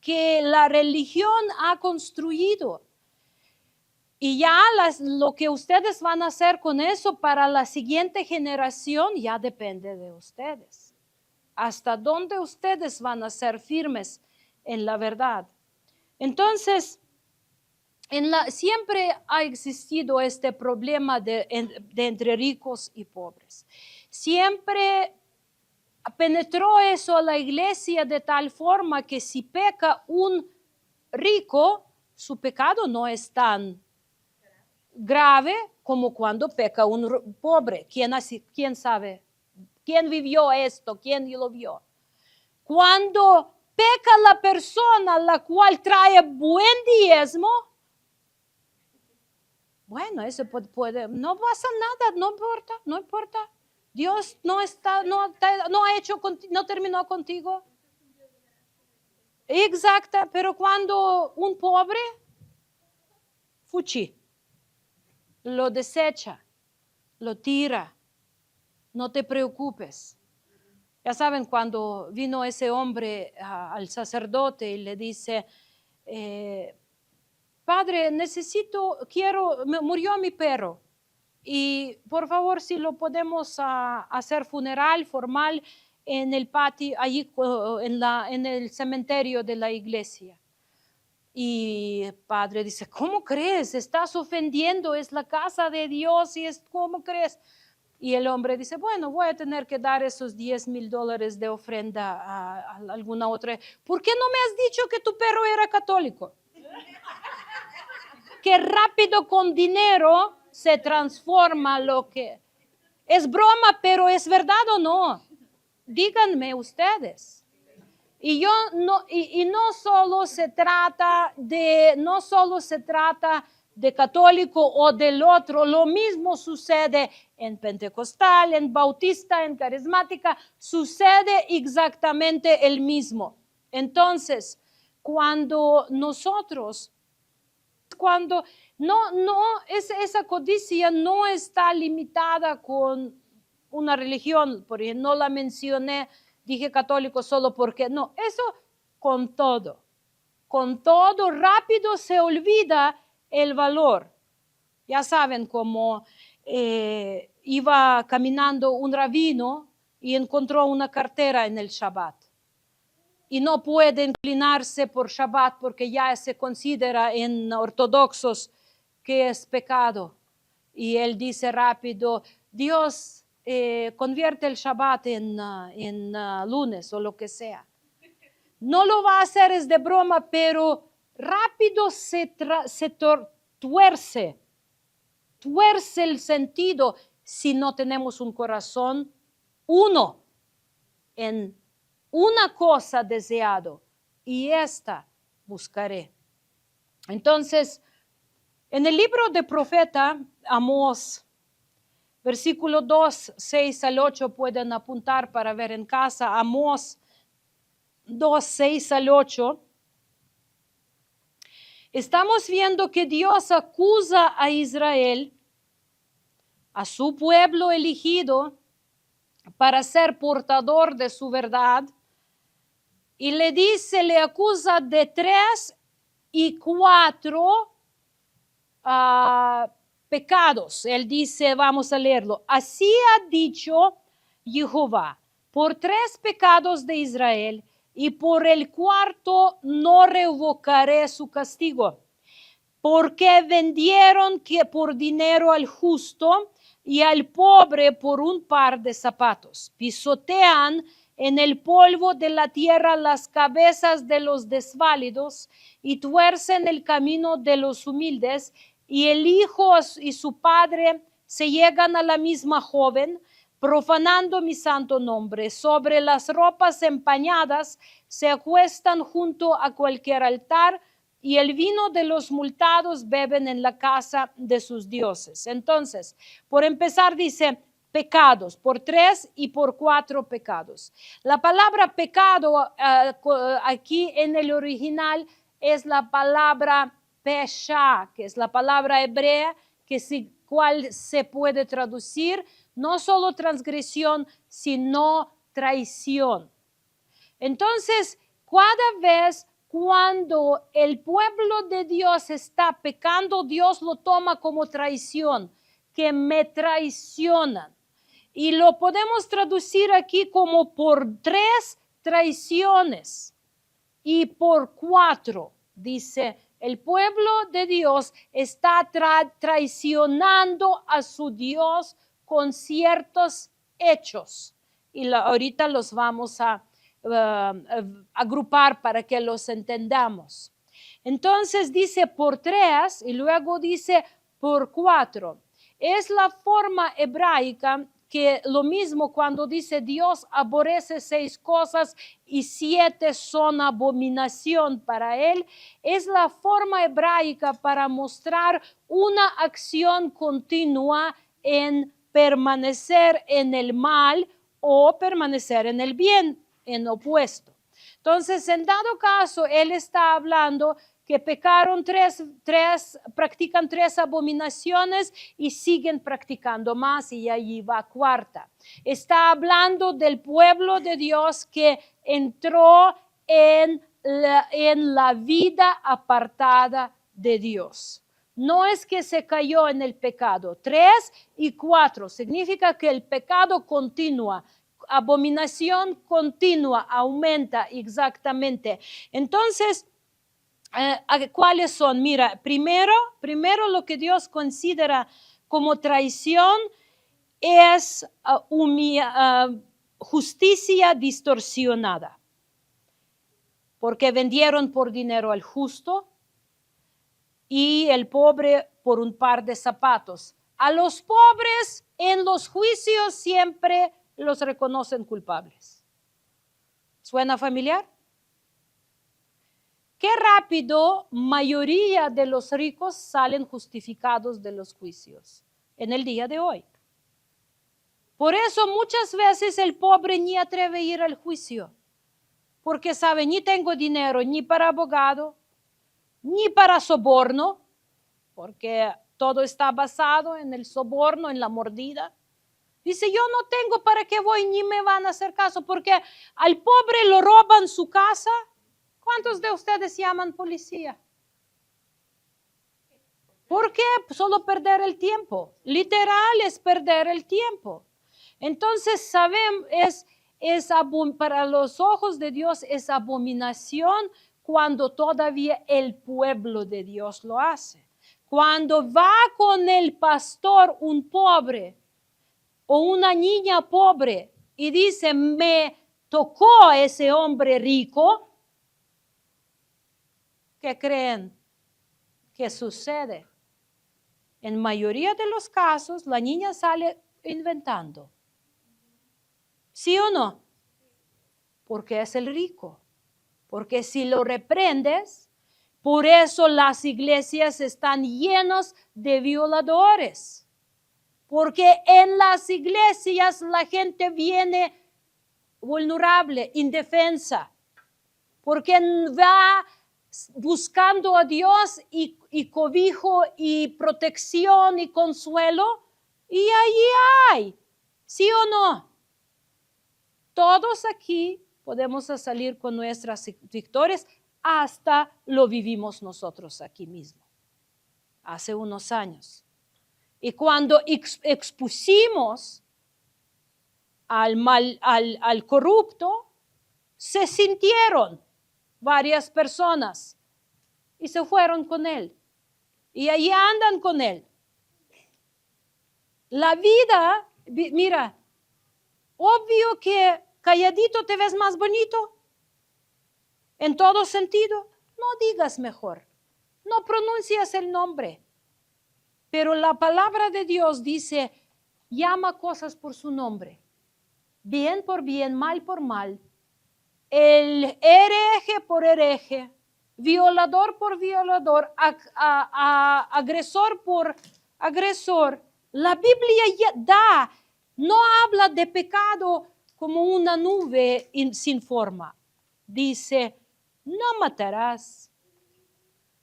que la religión ha construido. Y ya lo que ustedes van a hacer con eso para la siguiente generación ya depende de ustedes. Hasta dónde ustedes van a ser firmes en la verdad. Entonces, siempre ha existido este problema de entre ricos y pobres. Siempre penetró eso a la iglesia de tal forma que si peca un rico, su pecado no es tan grave como cuando peca un pobre. ¿Quién sabe? ¿Quién vivió esto? ¿Quién lo vio? Cuando peca la persona la cual trae buen diezmo, bueno, eso puede, no pasa nada, no importa. Dios no terminó contigo. Exacta, pero cuando un pobre, fuchi, lo desecha, lo tira, no te preocupes. Ya saben, cuando vino ese hombre al sacerdote y le dice, padre, murió mi perro, y por favor, si lo podemos hacer funeral formal en el patio, allí en el cementerio de la iglesia. Y el padre dice, ¿cómo crees? Estás ofendiendo, es la casa de Dios, y ¿cómo crees? Y el hombre dice, bueno, voy a tener que dar esos $10,000 de ofrenda a alguna otra. ¿Por qué no me has dicho que tu perro era católico? Que rápido con dinero se transforma lo que... Es broma, pero ¿es verdad o no? Díganme ustedes. Y no solo se trata de católico o del otro, lo mismo sucede en pentecostal, en bautista, en carismática, sucede exactamente el mismo. Entonces, cuando esa codicia no está limitada con una religión, porque no la mencioné, dije católico solo porque no, eso con todo rápido se olvida el valor. Ya saben cómo iba caminando un rabino y encontró una cartera en el Shabbat. Y no puede inclinarse por Shabbat porque ya se considera en ortodoxos que es pecado. Y él dice rápido, Dios convierte el Shabbat en lunes o lo que sea. No lo va a hacer, es de broma, pero rápido se tuerce el sentido si no tenemos un corazón uno en una cosa deseado, y esta buscaré. Entonces, en el libro de profeta Amós, versículo 2, 6 al 8, pueden apuntar para ver en casa, Amós 2, 6 al 8, estamos viendo que Dios acusa a Israel, a su pueblo elegido, para ser portador de su verdad, y le acusa de 3 y 4 pecados. Él dice, vamos a leerlo, así ha dicho Jehová, por 3 pecados de Israel, y por el 4 no revocaré su castigo, porque vendieron por dinero al justo y al pobre por un par de zapatos. Pisotean en el polvo de la tierra las cabezas de los desválidos y tuercen el camino de los humildes, y el hijo y su padre se llegan a la misma joven, profanando mi santo nombre. Sobre las ropas empañadas se acuestan junto a cualquier altar, y el vino de los multados beben en la casa de sus dioses. Entonces, por empezar, dice pecados, por 3 y por 4 pecados. La palabra pecado aquí en el original es la palabra pesha, que es la palabra hebrea cual se puede traducir no solo transgresión, sino traición. Entonces, cada vez cuando el pueblo de Dios está pecando, Dios lo toma como traición, que me traicionan. Y lo podemos traducir aquí como por 3 traiciones y por 4. Dice, el pueblo de Dios está traicionando a su Dios con ciertos hechos. Y ahorita los vamos a agrupar para que los entendamos. Entonces dice por 3 y luego dice por 4. Es la forma hebraica que lo mismo cuando dice Dios aborrece 6 cosas y 7 son abominación para él, es la forma hebraica para mostrar una acción continua en permanecer en el mal o permanecer en el bien, en opuesto. Entonces, en dado caso, él está hablando que pecaron practican 3 abominaciones y siguen practicando más y allí va cuarta. Está hablando del pueblo de Dios que entró en la vida apartada de Dios. No es que se cayó en el pecado. 3 y 4 significa que el pecado continúa. Abominación continua, aumenta exactamente. Entonces, ¿cuáles son? Mira, primero lo que Dios considera como traición es justicia distorsionada. Porque vendieron por dinero al justo y el pobre por un par de zapatos. A los pobres en los juicios siempre los reconocen culpables. ¿Suena familiar? Qué rápido mayoría de los ricos salen justificados de los juicios en el día de hoy. Por eso muchas veces el pobre ni atreve a ir al juicio, porque sabe, ni tengo dinero ni para abogado, ni para soborno, porque todo está basado en el soborno, en la mordida. Dice, yo no tengo para qué voy, ni me van a hacer caso, porque al pobre lo roban su casa. ¿Cuántos de ustedes llaman policía? ¿Por qué? Solo perder el tiempo. Literal es perder el tiempo. Entonces, sabemos, para los ojos de Dios es abominación cuando todavía el pueblo de Dios lo hace. Cuando va con el pastor un pobre o una niña pobre y dice, me tocó ese hombre rico, ¿qué creen que sucede? En mayoría de los casos, la niña sale inventando. ¿Sí o no? Porque es el rico. Porque si lo reprendes, por eso las iglesias están llenas de violadores. Porque en las iglesias la gente viene vulnerable, indefensa. Porque va buscando a Dios y cobijo y protección y consuelo, y allí hay, ¿sí o no? Todos aquí podemos salir con nuestras victorias, hasta lo vivimos nosotros aquí mismo, hace unos años. Y cuando expusimos al corrupto, se sintieron varias personas y se fueron con él. Y ahí andan con él. La vida, mira, obvio que calladito te ves más bonito. En todo sentido, no digas mejor. No pronuncias el nombre. Pero la palabra de Dios dice, llama cosas por su nombre. Bien por bien, mal por mal. El hereje por hereje, violador por violador, agresor por agresor. La Biblia no habla de pecado como una nube sin forma. Dice, no matarás.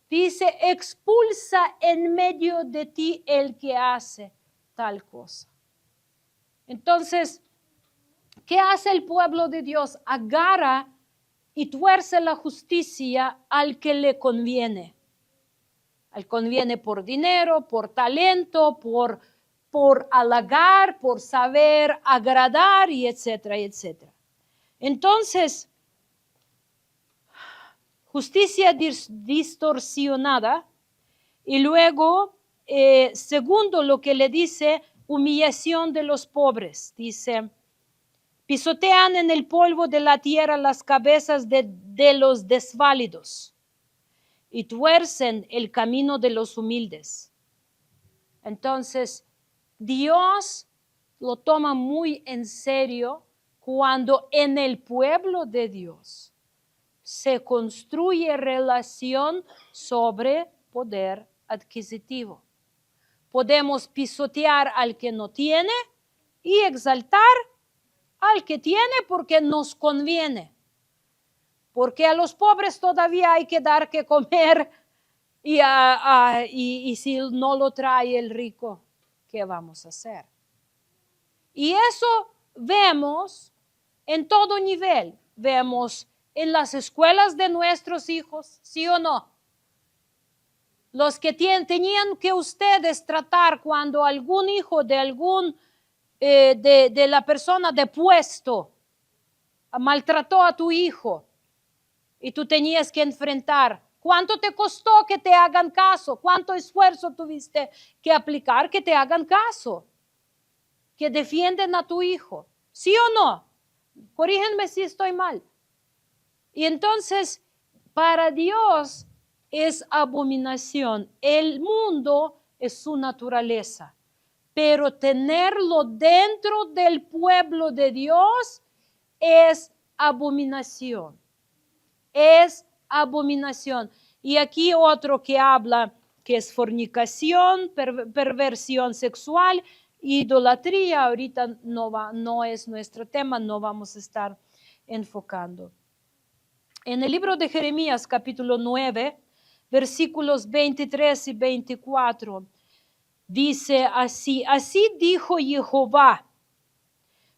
Dice, expulsa en medio de ti el que hace tal cosa. Entonces, ¿qué hace el pueblo de Dios? Agarra y tuerce la justicia al que le conviene. Al conviene por dinero, por talento, por halagar, por saber agradar, y etcétera, etcétera. Entonces, justicia distorsionada. Y luego, segundo lo que le dice, humillación de los pobres. Dice, pisotean en el polvo de la tierra las cabezas de los desválidos y tuercen el camino de los humildes. Entonces, Dios lo toma muy en serio cuando en el pueblo de Dios se construye relación sobre poder adquisitivo. Podemos pisotear al que no tiene y exaltar al que tiene porque nos conviene. porque a los pobres todavía hay que dar que comer y si no lo trae el rico, ¿qué vamos a hacer? Y eso vemos en todo nivel. Vemos en las escuelas de nuestros hijos, ¿sí o no? Los que tenían que ustedes tratar cuando algún hijo de de la persona de puesto maltrató a tu hijo y tú tenías que enfrentar. ¿Cuánto te costó que te hagan caso? ¿Cuánto esfuerzo tuviste que aplicar que te hagan caso? Que defienden a tu hijo. ¿Sí o no? Corrígenme si estoy mal. Y entonces, para Dios es abominación. El mundo es su naturaleza. Pero tenerlo dentro del pueblo de Dios es abominación. Es abominación. Y aquí otro que habla que es fornicación, perversión sexual, idolatría. Ahorita no es nuestro tema, no vamos a estar enfocando. En el libro de Jeremías, capítulo 9, versículos 23 y 24, dice así dijo Jehová,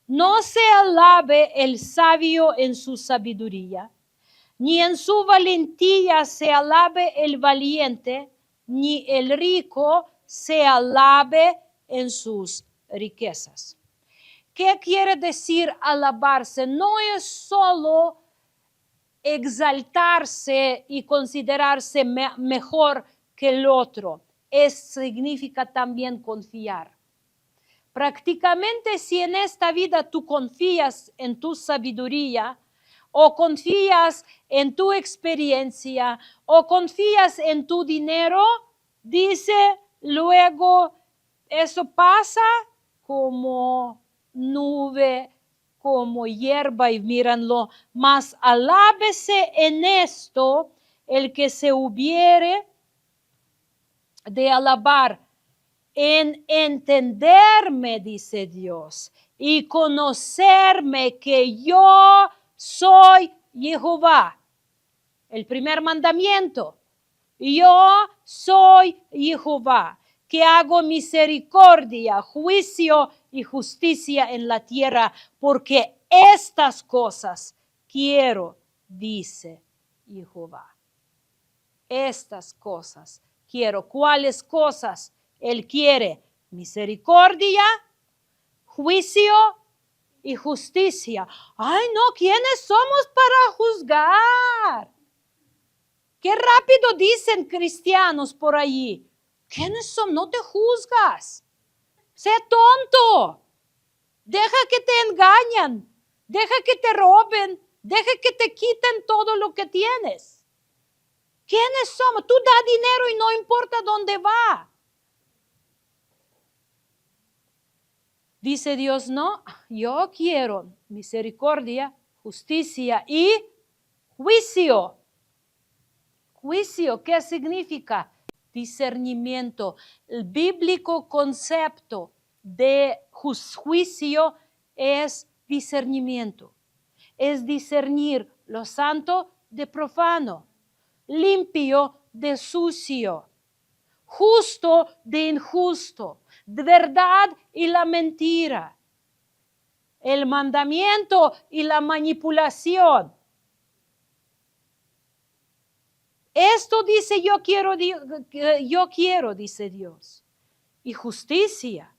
no se alabe el sabio en su sabiduría, ni en su valentía se alabe el valiente, ni el rico se alabe en sus riquezas. ¿Qué quiere decir alabarse? No es solo exaltarse y considerarse mejor que el otro. Significa también confiar. Prácticamente si en esta vida tú confías en tu sabiduría, o confías en tu experiencia, o confías en tu dinero, dice luego, eso pasa como nube, como hierba, y míranlo, mas alábese en esto el que se hubiere de alabar, en entenderme, dice Dios, y conocerme que yo soy Jehová. El primer mandamiento, yo soy Jehová, que hago misericordia, juicio y justicia en la tierra, porque estas cosas quiero, dice Jehová. Estas cosas quiero. ¿Cuáles cosas Él quiere? Misericordia, juicio y justicia. Ay, no, ¿quiénes somos para juzgar? Qué rápido dicen cristianos por allí. ¿Quiénes son? No te juzgas. Sé tonto. Deja que te engañen. Deja que te roben. Deja que te quiten todo lo que tienes. ¿Quiénes somos? Tú da dinero y no importa dónde va. Dice Dios, no, yo quiero misericordia, justicia y juicio. Juicio, ¿qué significa? Discernimiento. El bíblico concepto de juicio es discernimiento. Es discernir lo santo de profano, limpio de sucio, justo de injusto, de verdad y la mentira, el mandamiento y la manipulación. Esto dice yo quiero, dice Dios. Y justicia.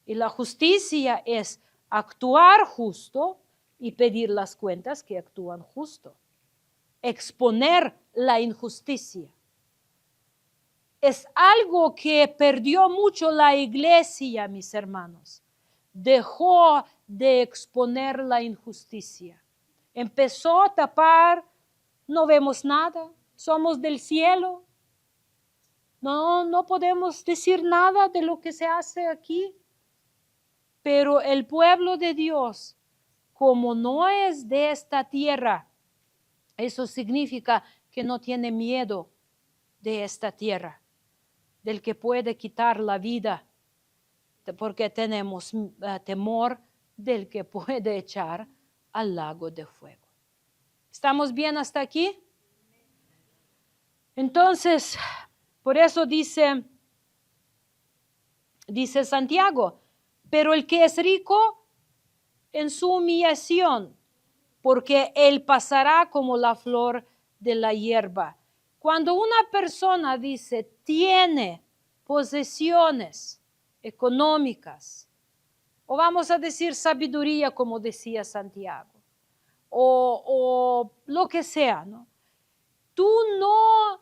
Y la justicia es actuar justo y pedir las cuentas que actúan justo. Exponer la injusticia. Es algo que perdió mucho la iglesia, mis hermanos. Dejó de exponer la injusticia. Empezó a tapar, no vemos nada, somos del cielo. No podemos decir nada de lo que se hace aquí. Pero el pueblo de Dios, como no es de esta tierra, eso significa que no tiene miedo de esta tierra, del que puede quitar la vida, porque tenemos temor del que puede echar al lago de fuego. ¿Estamos bien hasta aquí? Entonces, por eso dice Santiago, pero el que es rico en su humillación, porque él pasará como la flor de la hierba. Cuando una persona dice, tiene posesiones económicas, o vamos a decir sabiduría, como decía Santiago, o lo que sea, ¿no? Tú no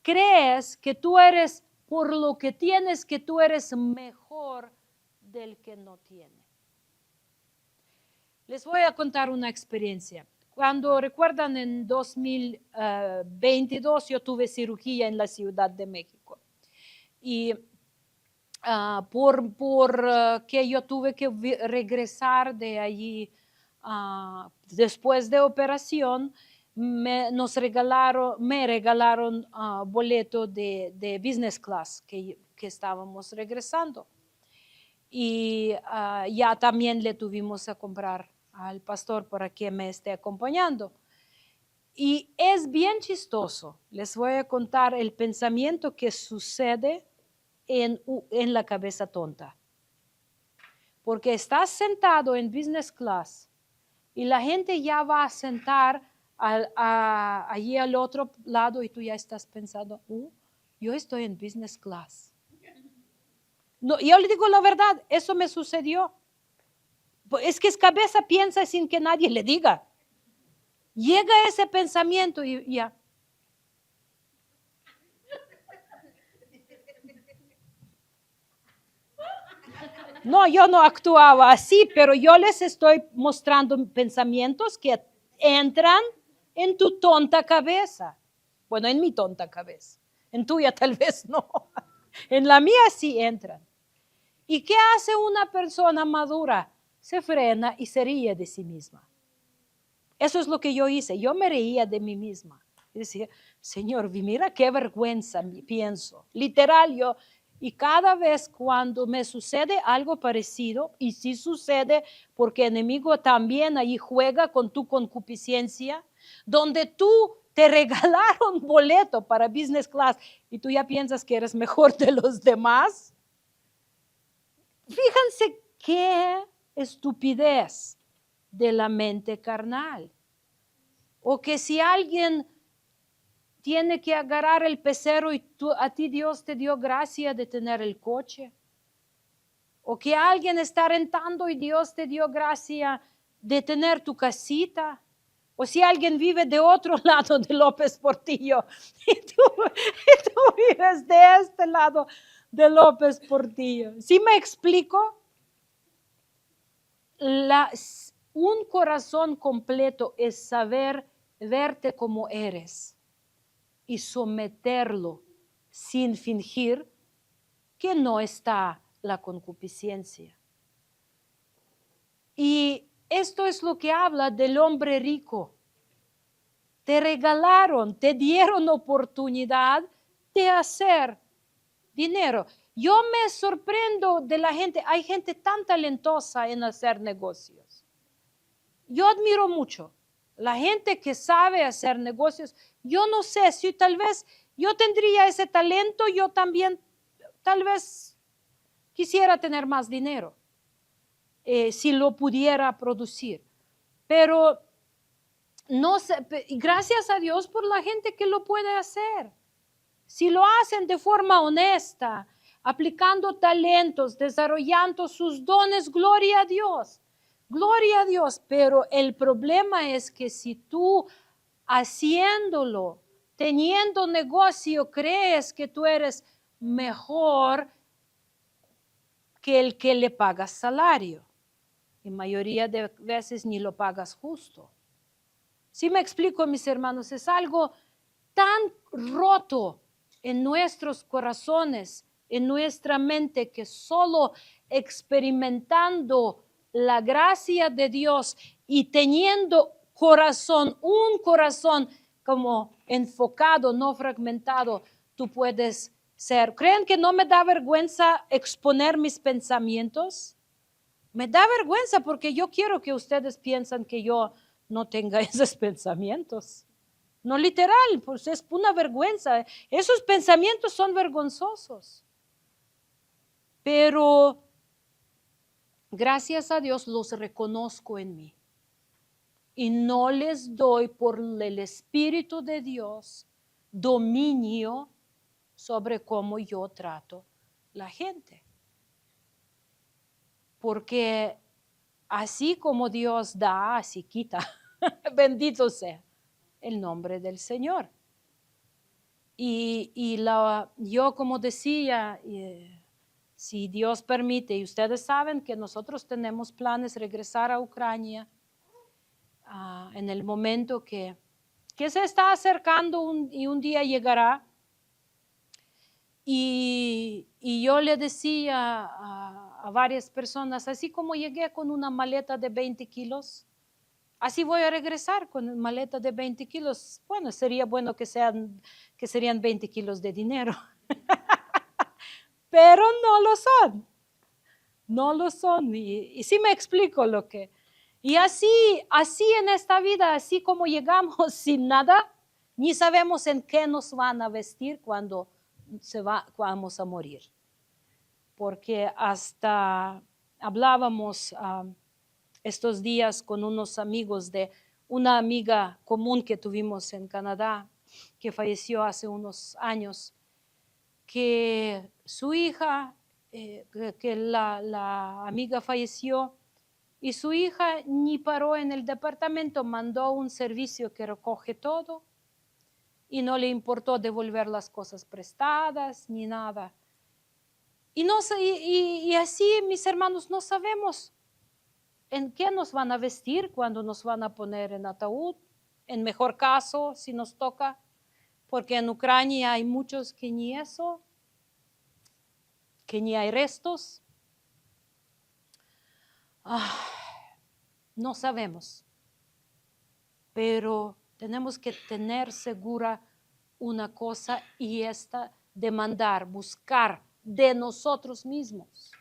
crees que tú eres, por lo que tienes, que tú eres mejor del que no tiene. Les voy a contar una experiencia. Cuando recuerdan, en 2022 yo tuve cirugía en la Ciudad de México. Y que yo tuve que regresar de allí después de operación, me regalaron boleto de business class que estábamos regresando. Y ya también le tuvimos a comprar al pastor para que me esté acompañando. Y es bien chistoso. Les voy a contar el pensamiento que sucede en la cabeza tonta. Porque estás sentado en business class y la gente ya va a sentar allí al otro lado y tú ya estás pensando, yo estoy en business class. No, yo le digo la verdad, eso me sucedió. Es que cabeza piensa sin que nadie le diga. Llega ese pensamiento y ya. No, yo no actuaba así, pero yo les estoy mostrando pensamientos que entran en tu tonta cabeza. Bueno, en mi tonta cabeza. En tuya tal vez no. En la mía sí entran. ¿Y qué hace una persona madura? Se frena y se ríe de sí misma. Eso es lo que yo hice. Yo me reía de mí misma. Y decía, Señor, mira qué vergüenza, pienso. Literal, yo. Y cada vez cuando me sucede algo parecido, y sí sucede porque el enemigo también ahí juega con tu concupiscencia, donde tú te regalaron boleto para business class y tú ya piensas que eres mejor de los demás. Fíjense qué estupidez de la mente carnal. O que si alguien tiene que agarrar el pecero y a ti Dios te dio gracia de tener el coche. O que alguien está rentando y Dios te dio gracia de tener tu casita. O si alguien vive de otro lado de López Portillo y tú vives de este lado de López Portillo. ¿Sí me explico? Un corazón completo es saber verte como eres y someterlo sin fingir que no está la concupiscencia. Y esto es lo que habla del hombre rico. Te regalaron, te dieron oportunidad de hacer dinero. Yo me sorprendo de la gente, hay gente tan talentosa en hacer negocios. Yo admiro mucho la gente que sabe hacer negocios. Yo no sé si tal vez yo tendría ese talento, yo también tal vez quisiera tener más dinero, si lo pudiera producir. Pero no sé, gracias a Dios por la gente que lo puede hacer. Si lo hacen de forma honesta, aplicando talentos, desarrollando sus dones, gloria a Dios. Gloria a Dios, pero el problema es que si tú haciéndolo, teniendo negocio, crees que tú eres mejor que el que le pagas salario. Y mayoría de veces ni lo pagas justo. ¿Sí me explico, mis hermanos? Es algo tan roto en nuestros corazones, en nuestra mente, que solo experimentando la gracia de Dios y teniendo un corazón como enfocado, no fragmentado, tú puedes ser. ¿Creen que no me da vergüenza exponer mis pensamientos? Me da vergüenza porque yo quiero que ustedes piensen que yo no tenga esos pensamientos. No literal, pues es una vergüenza. Esos pensamientos son vergonzosos. Pero gracias a Dios los reconozco en mí. Y no les doy por el Espíritu de Dios dominio sobre cómo yo trato la gente. Porque así como Dios da, así quita. Bendito sea el nombre del Señor. Yo como decía, si Dios permite, y ustedes saben que nosotros tenemos planes regresar a Ucrania en el momento que se está acercando y un día llegará. Y yo le decía a varias personas, así como llegué con una maleta de 20 kilos, así voy a regresar con una maleta de 20 kilos. Bueno, sería bueno que serían 20 kilos de dinero. Pero no lo son. No lo son. Y sí me explico lo que. Y así en esta vida, así como llegamos sin nada, ni sabemos en qué nos van a vestir cuando vamos a morir. Porque hasta hablábamos estos días con unos amigos de una amiga común que tuvimos en Canadá, que falleció hace unos años, que su hija, que la amiga falleció, y su hija ni paró en el departamento, mandó un servicio que recoge todo y no le importó devolver las cosas prestadas ni nada. Y así, mis hermanos, no sabemos en qué nos van a vestir cuando nos van a poner en ataúd, en mejor caso, si nos toca, porque en Ucrania hay muchos que ni eso, que ni hay restos. No sabemos, pero tenemos que tener segura una cosa, y esta: demandar, buscar de nosotros mismos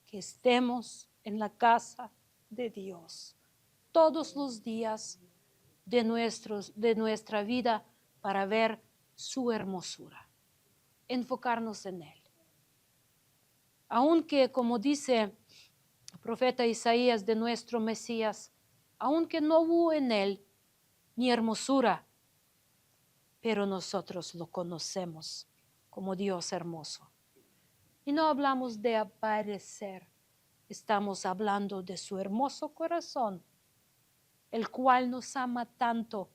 que estemos en la casa de Dios todos los días de nuestra vida para ver su hermosura, enfocarnos en Él. Aunque, como dice el profeta Isaías de nuestro Mesías, aunque no hubo en Él ni hermosura, pero nosotros lo conocemos como Dios hermoso. Y no hablamos de aparecer, estamos hablando de su hermoso corazón, el cual nos ama tanto,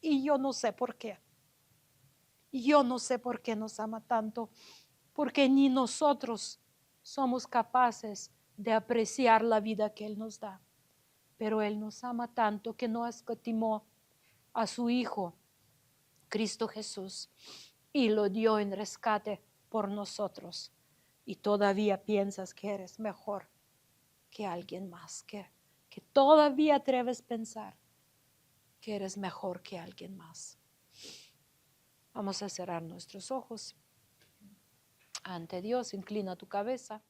y yo no sé por qué. Yo no sé por qué nos ama tanto, porque ni nosotros somos capaces de apreciar la vida que Él nos da. Pero Él nos ama tanto que no escatimó a su Hijo, Cristo Jesús, y lo dio en rescate por nosotros. Y todavía piensas que eres mejor que alguien más, que todavía atreves a pensar que eres mejor que alguien más. Vamos a cerrar nuestros ojos ante Dios. Inclina tu cabeza.